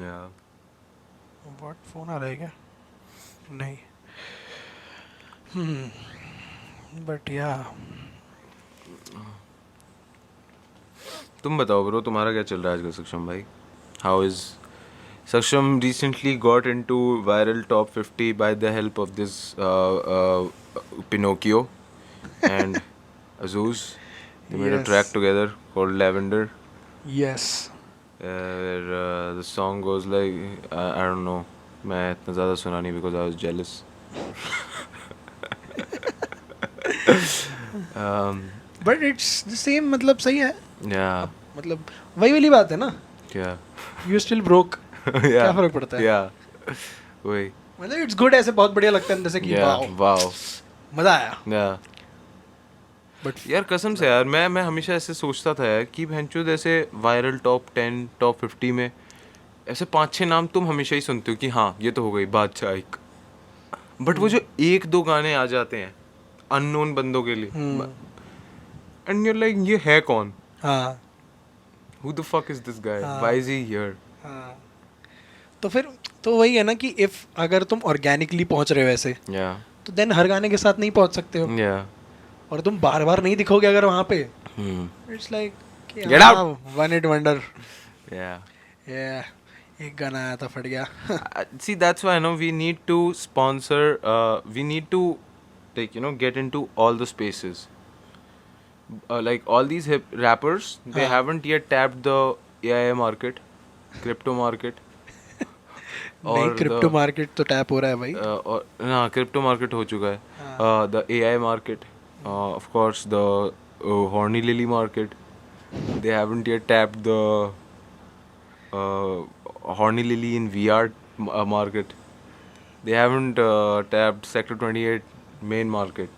Yeah. What phone आ रहा है क्या? नहीं. But या तुम बताओ bro, तुम्हारा क्या चल रहा है आजकल सक्षम भाई? How is Saksham recently got into viral top 50 by the help of this Pinocchio and Azuz. They made a Yes. track together called Lavender. Yes. Where the song goes like, I don't know, मैं इतना ज़्यादा सुना नहीं because I was jealous. But it's the same. मतलब सही है. Yeah. मतलब वही वाली बात है ना. क्या? You still broke. क्या फर्क पड़ता है? Yeah. वही. मतलब इट्स गुड. ऐसे बहुत बढ़िया लगता है अंदर से कि Yeah. Wow Wow. मजा आया. Yeah. बट यार कसम से यार, मैं हमेशा ऐसे सोचता था यार कि भैंचोद ऐसे वायरल टॉप 10 टॉप 50 में ऐसे 5-6 नाम तुम हमेशा ही सुनते हो कि हाँ ये तो हो गई बादशाह एक. बट वो जो 1-2 गाने आ जाते हैं अननोन बंदों के लिए एंड यूर लाइक ये है कौन? हाँ. Who the fuck is this guy? Why is he here? हाँ. तो फिर तो वही है ना कि इफ अगर तुम ऑर्गेनिकली पहुंच रहे हो ऐसे या तो देन हर गाने के साथ नहीं पहुंच सकते हो. या और तुम बार बार नहीं दिखोगे अगर वहाँ पे. It's like Get out! One hit wonder. या एक गाना आया था फट गया. see that's why we need to sponsor we need to like get into all the spaces. Like all these hip rappers, they haven't yet tapped the AI market, crypto market. नहीं, crypto market तो tap हो रहा है भाई. और हाँ crypto market हो चुका है. The AI market, of course the Horny Lily market. They haven't yet tapped the Horny Lily in VR market. They haven't tapped Sector 28 main market.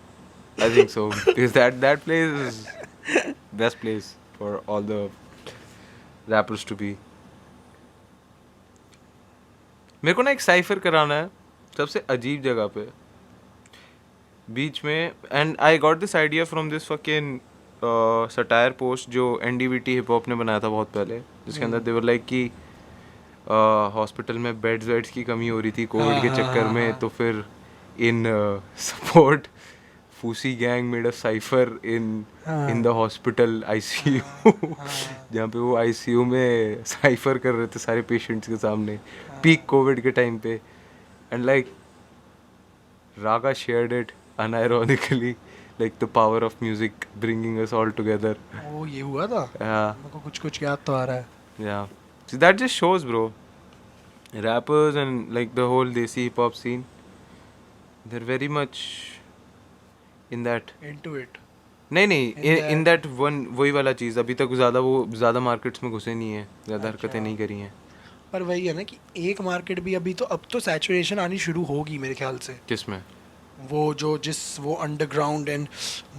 I think so. Because that place is best place for all the rappers to be. मेरे को ना एक cipher कराना है सबसे अजीब जगह पे बीच में. And I got this idea from this fucking satire post जो NDVT हिप हॉप ने बनाया था बहुत पहले, जिसके अंदर दे वर लाइक कि हॉस्पिटल में बेड्स की कमी हो रही थी कोविड के चक्कर में. तो फिर इन सपोर्ट फूसी gang made a cipher in the hospital ICU जहाँ पे वो ICU में साइफर कर रहे थे सारे पेशेंट्स के सामने पीक कोविड के टाइम पे. And like Raga shared it unironically, like the power of music bringing us all together. ओ ये हुआ था. Yeah, मेरे को कुछ याद तो आ रहा है. yeah. See, that just shows, bro. Rappers and like the whole desi hip hop scene, they're very much in that. Into it. नहीं in that one वही वाला चीज़. अभी तक ज़्यादा मार्केट्स में घुसे नहीं है, ज़्यादा हरकतें नहीं करी हैं. पर वही है ना कि एक मार्केट भी अभी तो अब तो सैचुरेशन आनी शुरू होगी मेरे ख्याल से. किसमें? वो अंडरग्राउंड एंड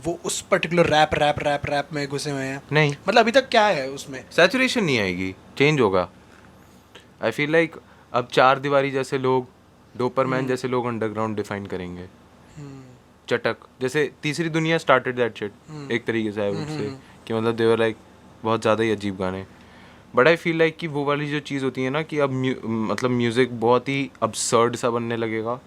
वो उस पर्टिकुलर रैप में घुसे हुए हैं. नहीं, मतलब अभी तक क्या है उसमें. सैचुरेशन नहीं आएगी, चेंज होगा. आई फील लाइक अब 4 दीवारी जैसे लोग, डोपरमैन जैसे लोग अंडरग्राउंड डिफाइन करेंगे. चटक जैसे तीसरी दुनिया स्टार्टेड दैट शिट एक तरीके से आई वुड से कि मतलब दे वर लाइक बहुत ज़्यादा ही अजीब गाने. बट आई फील लाइक कि वो वाली जो चीज़ होती है ना कि अब मतलब म्यूज़िक बहुत ही अबसर्ड सा बनने लगेगा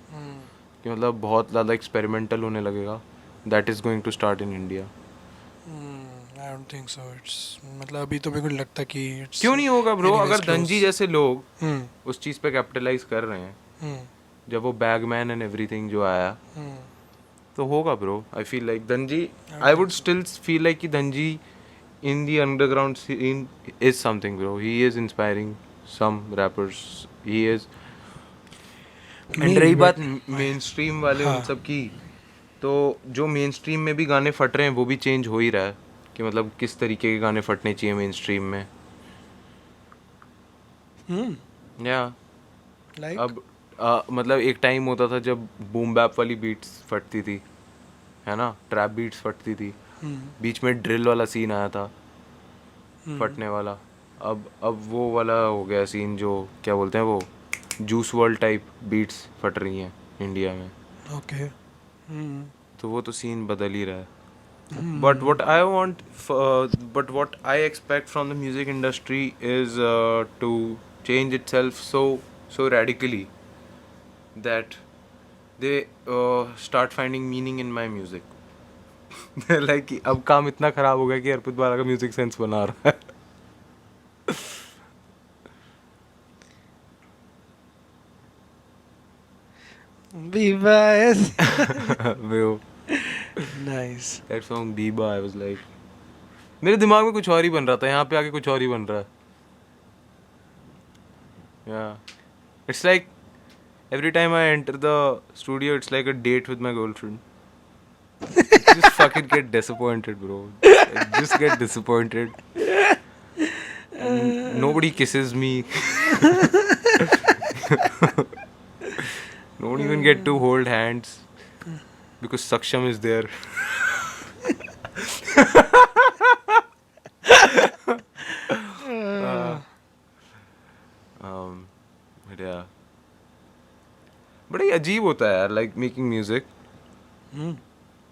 कि मतलब बहुत ज़्यादा एक्सपेरिमेंटल होने लगेगा. That is going to start in India. I don't think so. It's मतलब अभी तो मेरे को लगता कि it's क्यों नहीं होगा ब्रो? anyways अगर धनजी close. जैसे लोग हम्म, उस चीज़ पे कैपिटलाइज कर रहे हैं, जब वो बैगमैन एंड एवरीथिंग जो आया तो होगा bro. I feel like Dhanji, I would still feel like कि Dhanji in the underground scene is something, bro. He is inspiring some rappers. He is. And रही बात मेन स्ट्रीम वाले उन सब की, तो जो मेन स्ट्रीम में भी गाने फट रहे हैं वो भी चेंज हो ही रहा है कि मतलब किस तरीके के गाने फटने चाहिए मेन स्ट्रीम में. या लाइक अब मतलब एक टाइम होता था जब बूम बैप वाली बीट्स फटती थी, है ना, ट्रैप बीट्स फटती थी. बीच में ड्रिल वाला सीन आया था फटने वाला. अब वो वाला हो गया सीन, जो क्या बोलते हैं वो जूस वर्ल्ड टाइप बीट्स फट रही हैं इंडिया में, ओके तो वो तो सीन बदल ही रहा है. But what I expect from the music industry is to change itself so radically that they start finding meaning in my music. Like कि अब काम इतना खराब हो गया कि अर्पित बाला का म्यूजिक सेंस बना रहा है. बीबा वो nice. that song Biba, I was like, मेरे दिमाग में कुछ और ही बन रहा था, यहाँ पे आके कुछ और ही बन रहा है. Yeah, it's like every time I enter the studio, it's like a date with my girlfriend. Just fucking get disappointed, bro. Just get disappointed. Nobody kisses me. Don't even get to hold hands because Saksham is there. But yeah, बड़ा ही अजीब होता है यार, like making music.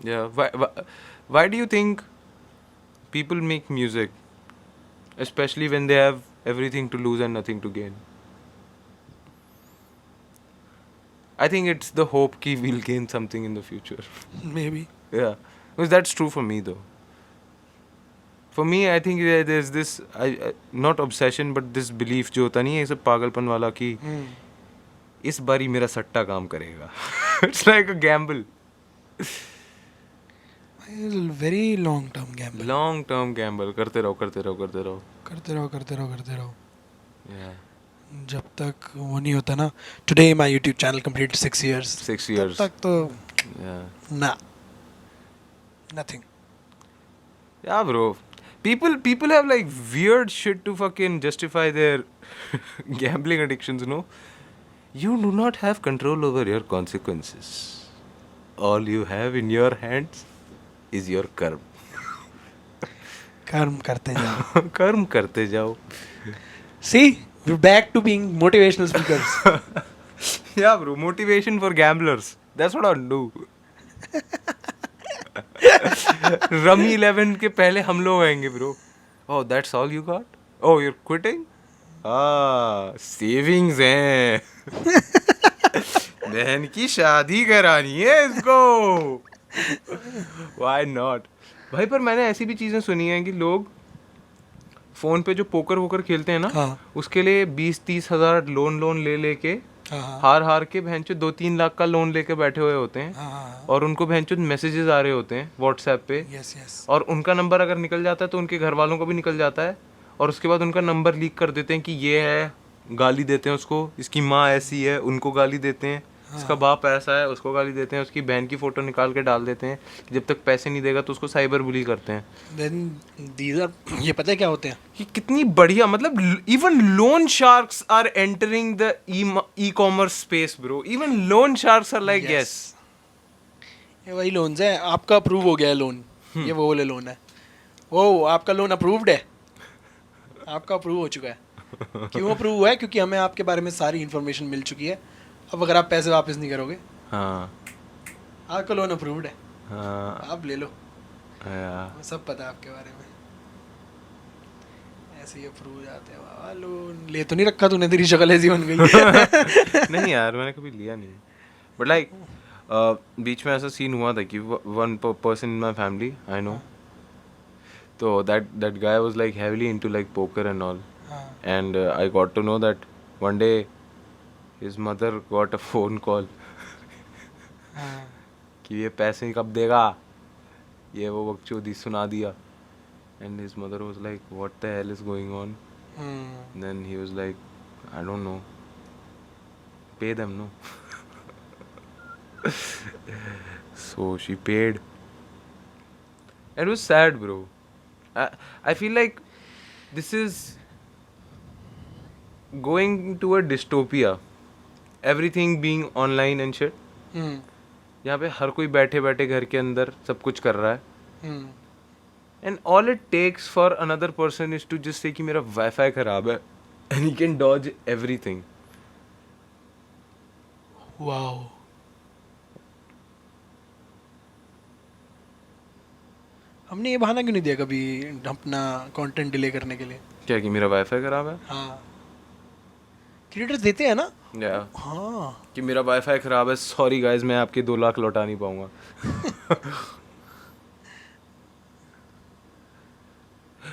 Yeah, why do you think people make music, especially when they have everything to lose and nothing to gain? I think it's the hope कि we'll gain something in the future. Maybe. Yeah, because that's true for me though. For me, I think there's this not obsession but this belief जो होता नहीं है, ये सब पागलपन वाला कि इस बारी मेरा सट्टा काम करेगा. It's like a gamble. Very long term gamble. Long term gamble. करते रहो. करते रहो. Yeah. जब तक वो नहीं होता ना. Today my YouTube channel completed 6 years. 6 years. तब तक तो Yeah. nah. Nothing. Yeah, bro. People have like weird shit to fucking justify their gambling addictions, no? You do not have control over your consequences. All you have in your hands is your karma. कर्म करते जाओ. कर्म करते जाओ. See, we're back to being motivational speakers. Yeah, bro. Motivation for gamblers. That's what I'll do. Rummy 11 के पहले हम लोग आएंगे, bro. Oh, that's all you got? Oh, you're quitting? Savings हैं. बहन की शादी करानी है इसको. Why not? भाई पर मैंने ऐसी भी चीजें सुनी हैं कि लोग फोन पे जो पोकर वोकर खेलते हैं ना, हाँ. उसके लिए 20-30 हज़ार लोन लेके हार के भैंचो 2-3 लाख का लोन लेके बैठे हुए होते हैं. और उनको भैंचो मैसेजेस आ रहे होते हैं व्हाट्सएप पे. और उनका नंबर अगर निकल जाता है तो उनके घर वालों का भी निकल जाता है. और उसके बाद उनका नंबर लीक कर देते हैं कि ये है, गाली देते हैं उसको, इसकी माँ ऐसी है, उनको गाली देते हैं, इसका बाप ऐसा है, उसको गाली देते हैं, उसकी बहन की फोटो निकाल के डाल देते हैं. जब तक पैसे नहीं देगा तो उसको साइबर बुली करते हैं. Then these are, ये पता है क्या होते हैं? कि कितनी बढ़िया, मतलब even loan sharks are entering the e commerce space, bro. Even loan sharks are like yes, ये वही लोन्स है. आपका अप्रूव हो गया है लोन, ये वो वाले लोन है. वो आपका लोन अप्रूव्ड है, आपका अप्रूव हो चुका है. क्यों अप्रूव हुआ है? क्योंकि हमें आपके बारे में सारी इन्फॉर्मेशन मिल चुकी है. अब अगर आप पैसे वापस नहीं करोगे, हाँ, आपका लोन अप्रूव्ड है, हाँ, आप ले लो. हाँ. सब पता है आपके बारे में. ऐसे ही अप्रूव जाते हैं. वाह, लोन ले तो नहीं रखा तूने, तेरी शक्ल ऐसी बन गई. नहीं यार, मैंने कभी लिया नहीं. बट लाइक बीच में ऐसा सीन हुआ था कि one person in my family I know, तो that guy was like heavily into like poker and all. And I got to know that one day his mother got a phone call कि ये पैसे कब देगा, ये वो बकचोदी सुना दिया. and his mother was like, what the hell is going on? Then he was like, I don't know, pay them, no? So she paid. It was sad, bro. I feel like this is going to a dystopia. Everything being online and shit. यहाँ पे हर कोई बैठे बैठे घर के अंदर सब कुछ कर रहा है. And all it takes for another person is to just say कि मेरा वाईफाई खराब है and he can dodge everything. Wow. हमने ये बहाना क्यों नहीं दिया कभी अपना कंटेंट डिले करने के लिए? क्या कि मेरा वाईफाई खराब है? हाँ, क्रिएटर्स देते हैं ना. या हाँ, कि मेरा वाईफाई खराब है, सॉरी गाइस, मैं आपके 2 लाख लौटा नहीं पाऊंगा.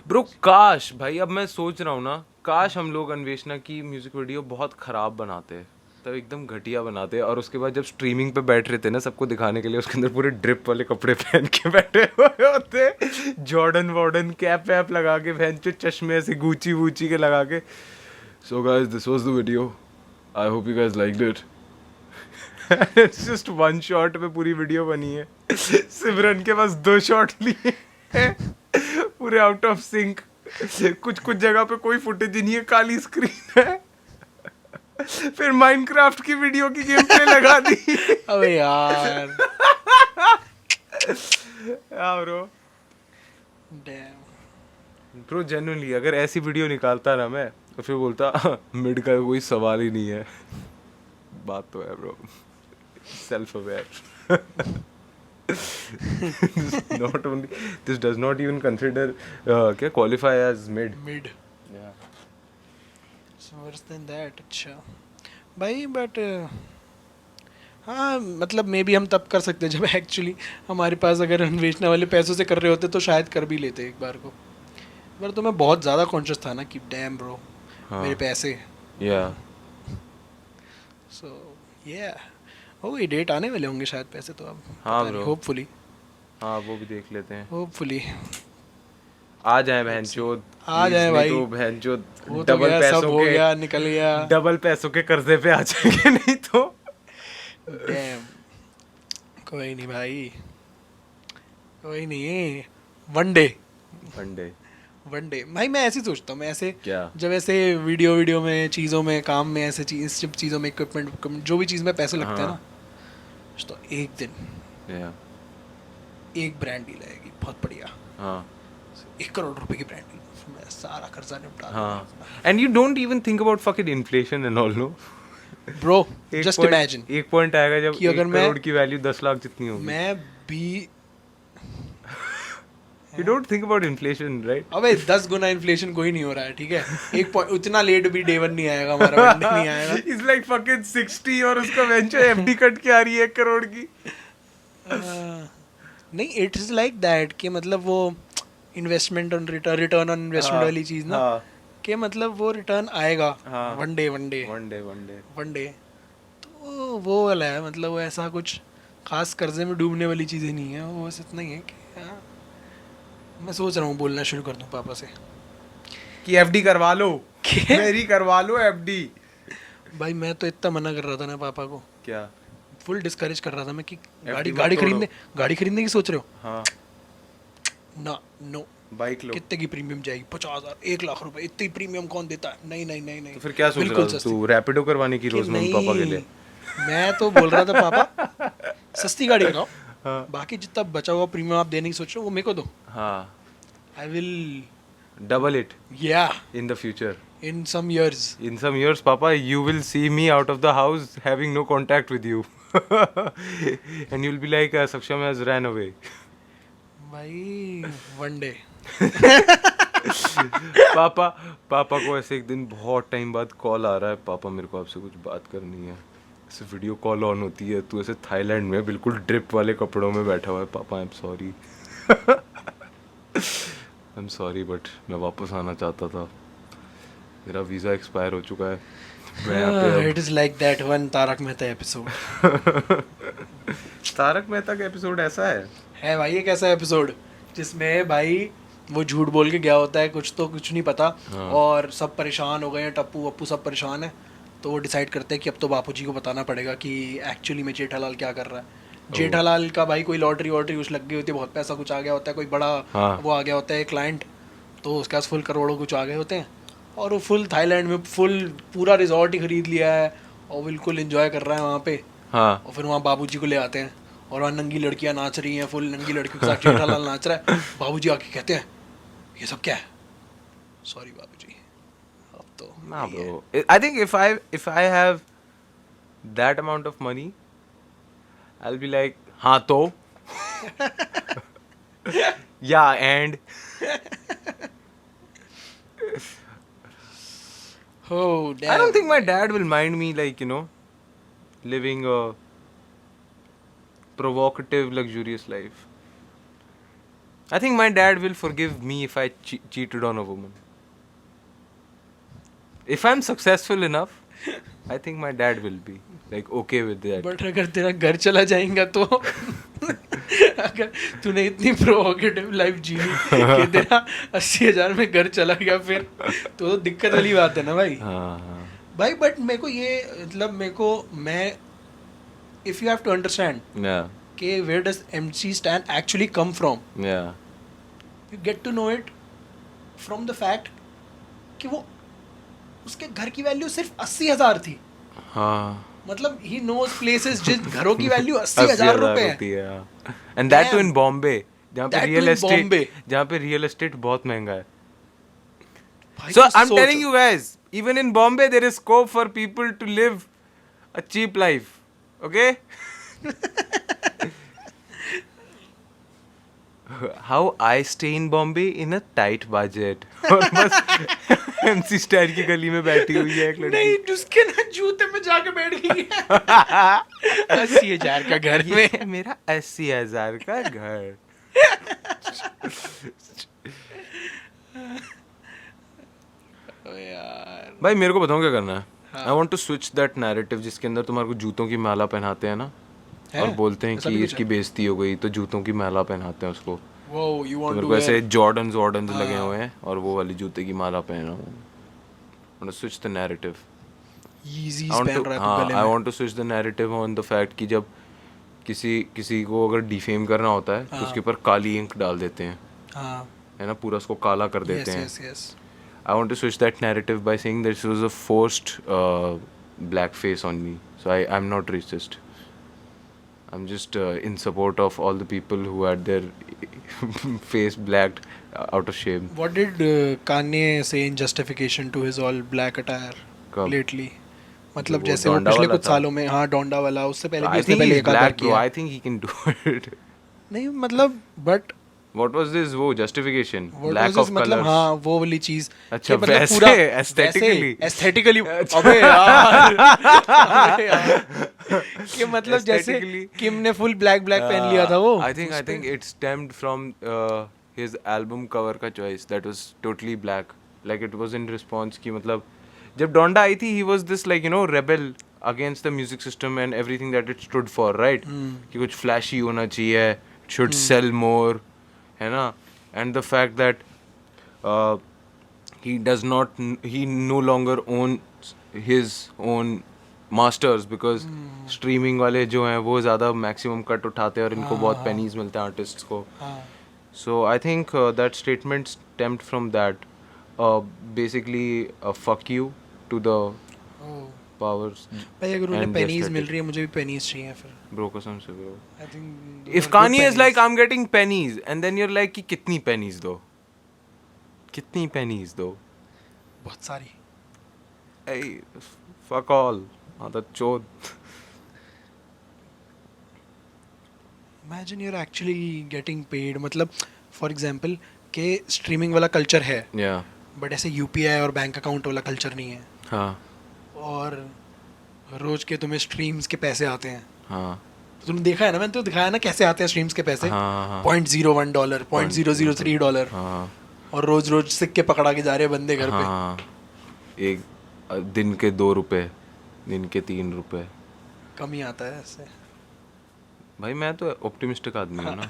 ब्रो काश भाई, अब मैं सोच रहा हूँ ना, काश हम लोग अन्वेषणा की म्यूजिक वीडियो बहुत खराब बनाते, तब एकदम घटिया बनाते, और उसके बाद जब स्ट्रीमिंग पे बैठ रहे थे ना सबको दिखाने के लिए, उसके अंदर पूरे ड्रिप वाले कपड़े पहन के बैठे हुए होते, जॉर्डन वॉर्डन कैप वैप लगा के, बहन जो चश्मे ऐसे गूची वूची के लगा के. So guys, this was the video, I hope you guys liked it. It's just 1 shot पे पूरी वीडियो बनी है. सिमरन के पास 2 शॉट लिए हैं, पूरे आउट ऑफ सिंक, कुछ जगह पे कोई फुटेज ही नहीं है, काली स्क्रीन है. फिर माइनक्राफ्ट की वीडियो की गेम प्ले लगा दी. अबे यार. Bro Damn. ब्रो जेन्युइनली अगर ऐसी वीडियो निकालता ना मैं, तो फिर बोलता मिड का कोई सवाल ही नहीं है. बात तो है bro, self aware. Not only this does not even consider क्या qualify as mid. Mid. Yeah. It's worse than that. अच्छा भाई, बट हाँ मतलब मे बी हम तब कर सकते जब एक्चुअली हमारे पास अगर अन्वेषणा वाले पैसों से कर रहे होते तो शायद कर भी लेते एक बार को. पर तो मैं बहुत ज़्यादा कॉन्शियस था ना कि डैम ब्रो, मेरे पैसे. Yeah. सो या ओ, ये डेट आने वाले होंगे शायद पैसे तो अब. हाँ bro. होपफुली. हाँ वो भी देख लेते हैं. होपफुली आ जाए बहनचोद, आ जाए भाई. तो बहनचोद वो तो डबल गया, सब पैसों हो के, गया, निकल गया. डबल पैसों के कर्जे पे आ जाएंगे नहीं तो. डैम. कोई नहीं भाई, कोई नहीं. वन डे भाई, मैं ऐसे ही सोचता हूँ. मैं ऐसे क्या? जब ऐसे वीडियो में, चीज़ों में, काम में, ऐसे सब चीज़ों में, इक्विपमेंट, जो भी चीज़ में पैसे लगते हैं ना, तो एक दिन Yeah. एक ब्रांड डील आएगी बहुत बढ़िया. हाँ 1 करोड़ रुपए की ब्रांड डील, मैं सारा कर्जा निपटा हाँ. And you don't even think about fucking inflation and all, no? Bro. Just imagine एक पॉइंट आएगा जब कि अगर 1 मैं- करोड़ की वैल्यू 10 लाख जितनी होगी. मैं भी. You don't think about inflation, right? अबे 10 गुना इन्फ्लेशन कोई नहीं हो रहा है, ठीक है. एक पॉइंट उतना लेट भी डे 1 नहीं आएगा, हमारा वन डे नहीं आएगा. It's like fucking 60 और उसका वेंचर एफडी कट के आ रही है 1 करोड़ की. नहीं, इट इज लाइक दैट कि मतलब वो investment on return on investment वाली चीज ना, हाँ. कि मतलब वो रिटर्न आएगा हाँ. One day. One day. तो वो वाला है, मतलब वो ऐसा कुछ खास कर्जे में डूबने वाली चीज़ें नहीं है. वो बस इतना ही है कि हाँ, मैं सोच रहा हूँ बोलना शुरू कर दूँ पापा से कि एफडी करवा लो, मेरी करवा लो एफडी. भाई. मैं तो इतना मना कर रहा था ना पापा को, क्या? फुल डिस्करेज कर रहा था मैं कि FD मत गाड़ी तोड़ो. गाड़ी खरीदने की सोच रहे हो हाँ ना? नो. बाइक लो. कितने की प्रीमियम जाएगी? 50,000, 1 लाख रुपए. इतनी प्रीमियम कौन देता है? नहीं. तो फिर क्या सोच रहा था तू, रैपिडो करवाने की कि रोज मम्मी नहीं, पापा के लिए? मैं तो बोल रहा था पापा सस्ती गाड़ी लगाओ, हाँ. बाकी जितना बचा हुआ प्रीमियम आप देने की सोच रहे हो वो मेरे को दो. हाँ. आई विल Double it या in the future. In some years. In some years, Papa, you will see me out of the house having no contact with you. And you'll be like, Saksham has ran away. भाई one day. पापा को ऐसे एक दिन बहुत time बाद call आ रहा है, पापा मेरे को आपसे कुछ बात करनी है. ऐसे वीडियो कॉल ऑन होती है, तू ऐसे थाईलैंड में बिल्कुल ड्रिप वाले कपड़ों में बैठा हुआ है. पापा आई एम सॉरी बट मैं वापस आना चाहता था, मेरा वीज़ा एक्सपायर हो चुका है. मैं यहाँ पे it is like that one Tarak Mehta episode. Tarak Mehta का एपिसोड ऐसा है भाई एक ऐसा एपिसोड जिसमें भाई वो झूठ बोल के गया होता है, कुछ नहीं पता. हाँ. और सब परेशान हो गए हैं, टप्पू वप्पू सब परेशान है. तो वो डिसाइड करते हैं कि अब तो बापूजी को बताना पड़ेगा कि एक्चुअली में जेठालाल क्या कर रहा है. जेठालाल का भाई कोई लॉटरी कुछ लग गई होती है, बहुत पैसा कुछ आ गया होता है, कोई बड़ा हाँ. वो आ गया होता है क्लाइंट, तो उसके पास फुल करोड़ों कुछ आ गए होते हैं. और वो फुल थाईलैंड में फुल पूरा रिजॉर्ट ही खरीद लिया है और बिल्कुल एंजॉय कर रहा है वहाँ पे. हाँ और फिर वहाँ बाबूजी को ले आते हैं और वहाँ नंगी लड़कियाँ नाच रही हैं, फुल नंगी लड़कियों के साथ जेठालाल नाच रहा है, बाबूजी आके कहते हैं ये सब क्या है? सॉरी बाबूजी, अब तो Nah, bro. I think if I have that amount of money, I'll be like, हाँ तो yeah, and Oh, damn. I don't think my dad will mind me, like, living a provocative, luxurious life. I think my dad will forgive me if I cheated on a woman. If I'm successful enough, I think my dad will be like okay with that. But अगर तेरा घर चला जाएगा तो अगर तूने इतनी provocative life जी ली कि तेरा 80,000 में घर चला गया, फिर तो दिक्कत वाली बात है ना भाई. हाँ. भाई बट मेरे को ये मतलब मैं if you have to understand Yeah. कि where does MC Stan actually come from, Yeah. You get to know it from the fact कि वो उसके घर की वैल्यू सिर्फ 80,000 थी. हाँ. मतलब ही नोज प्लेसेस जिस घरों की वैल्यू 80,000 रुपए है. And that too in Damn. Bombay जहाँ पे That too real in estate Bombay. जहाँ पे रियल एस्टेट बहुत महंगा है. भाई So तो I'm सोचो. telling you guys, even in Bombay there is scope for people to live a cheap life. Okay? How I stay in Bombay in a tight budget. और बस MC Stan की गली में बैठी हुई है एक लड़की. नहीं, उसके ना जूते में जाके बैठ गई है 80,000 का घर में. ये मेरा 80,000 का घर. यार भाई मेरे को बताओ क्या करना है. I want to switch that narrative जिसके अंदर तुम्हारे को जूतों की माला पहनाते हैं ना और बोलते हैं ऐसा कि भी कुछ इसकी बेइज्जती हो गई तो जूतों की माला पहनाते हैं उसको. वो यू तो वांट मेरे टू को ऐसे जॉर्डन्स लगे हुए हैं और वो वाली जूते की माला पहना हूँ. Switch the narrative. Yeezys पहन रहा है तू गले आई में. Want to switch the narrative on the fact कि जब किसी को अगर डिफेम करना होता है तो उसके ऊपर काली इंक डाल देते हैं, हाँ, है ना, पूरा उसको काला कर देते हैं. yes yes. I want to switch that narrative by saying that this was a forced blackface on me. So I'm not racist. I'm just in support of all the people who had their face blacked out of shame. What did Kanye say in justification to his all black attire कब? lately? मतलब वो जैसे वो Donda पिछले वाला कुछ था? सालों में, हाँ डोंडा वाला, उससे पहले भी I उसने think पहले he's एक आध बार black, bro. किया. I think he can do it. नहीं मतलब बट What was this? वो justification? What Lack was of this, मतलब colors. हाँ वो वाली चीज. अच्छा, कि मतलब वैसे, पूरा aesthetically? एस्थेटिकली. अबे यार अबे यार कि मतलब जैसे Aesthetically. किम ने फुल ब्लैक पहन लिया था वो. I think it stemmed from his album cover का choice that was totally black. Like it was in response कि मतलब जब डोंडा आई थी he was this like rebel against the music system and everything that it stood for, right? कि कुछ flashy होना चाहिए, it should sell more, है ना? And the fact that he no longer owns his own masters because streaming वाले जो हैं वो ज़्यादा maximum cut उठाते हैं और इनको बहुत pennies मिलते हैं artists को. So I think that statement stemmed from that. Basically a fuck you to the powers. भाई अगर उन्हें and पेनीज aesthetic. मिल रही है, मुझे भी पेनीज चाहिए फिर. Bro कसम से bro. I think If Kanye is like I'm getting pennies and then you're like कि कितनी pennies दो? कितनी pennies दो? बहुत सारी. Hey, fuck all. आदत चोद. Imagine you're actually getting paid. मतलब फॉर एग्जांपल के स्ट्रीमिंग वाला कल्चर है, Yeah. बट ऐसे UPI और बैंक अकाउंट वाला कल्चर नहीं है. हाँ. और रोज के तुम्हें स्ट्रीम्स के पैसे आते हैं. हाँ. तुमने देखा है ना, मैंने तो दिखाया ना कैसे आते हैं स्ट्रीम्स के पैसे. हाँ. $0.01, $0.003. हाँ. और रोज रोज सिक्के पकड़ा के जा रहे हैं बंदे घर पे. हाँ. एक दिन के 2 रुपए, दिन के 3 रुपए. कम ही आता है ऐसे. भाई मैं तो ऑप्टिमिस्टिक आदमी हूँ ना.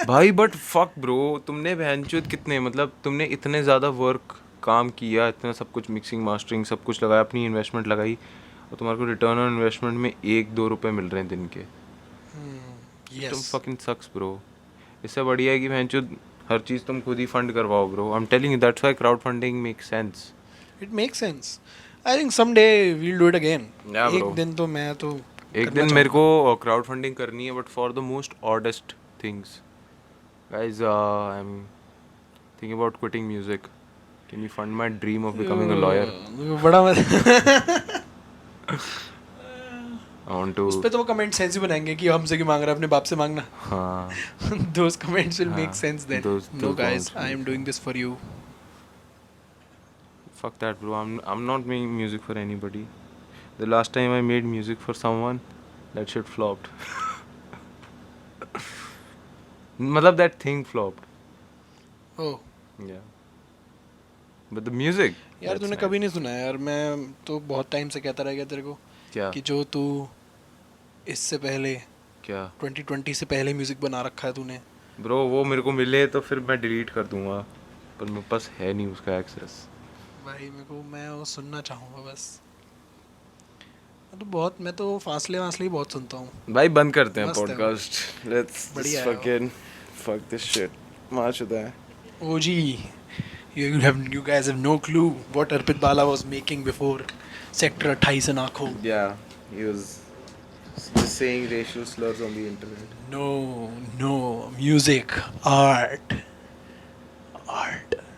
भाई बट फक ब्रो, तुमने बहनचोद कितने मतलब तुमने इतने ज़्यादा वर्क काम किया, इतना सब कुछ मिक्सिंग मास्टरिंग सब कुछ लगाया, अपनी इन्वेस्टमेंट लगाई और तुम्हारे को रिटर्न ऑन इन्वेस्टमेंट में 1-2 रुपए मिल रहे हैं दिन के. तुम Yes. फकिंग सक्स ब्रो. इससे बढ़िया है कि बहनचोद हर चीज़ तुम खुद ही फंड करवाओ bro. I am telling you that's why crowd funding make sense. It makes sense. I think someday we'll do it again. Yeah, एक bro. दिन तो मैं तो एक करना दिन मेरे को क्राउड फंडिंग करनी है, but for the most oddest things guys. I am thinking about quitting music. Can you fund my dream of becoming a lawyer? बड़ा आई वांट टू। उस पे तो वो कमेंट सेंस ही बनाएंगे कि हमसे क्यों मांग रहा है, अपने बाप से मांगना. हाँ, Those comments will make हाँ, sense then. those No guys, comments will I am make doing this for you. fuck that, bro. I'm not making music for anybody. The last time I made music for someone, that shit flopped. मतलब that thing flopped. Oh. Yeah. But the music. यार that's तूने nice. कभी नहीं सुना यार, मैं तो बहुत टाइम से कहता रह गया तेरे को क्या कि जो तू इससे पहले क्या 2020 से पहले म्यूजिक बना रखा है तूने. ब्रो? वो मेरे को मिले तो फिर मैं डिलीट कर दूंगा, पर मेरे पास है नहीं उसका एक्सेस. भाई मेरे को, मैं वो सुनना चाहूँगा बस. मैं तो फासले वासले ही बहुत सुनता हूँ. भाई बंद करते हैं मस्त है पॉडकास्ट. लेट्स बढ़िया है वो. Fucking fuck this shit. मार चुका है. OG, you guys have no clue what Arpit Bala was making before Sector 28 in आँखों. Yeah, he was just saying racial slurs on the internet. No, music, art.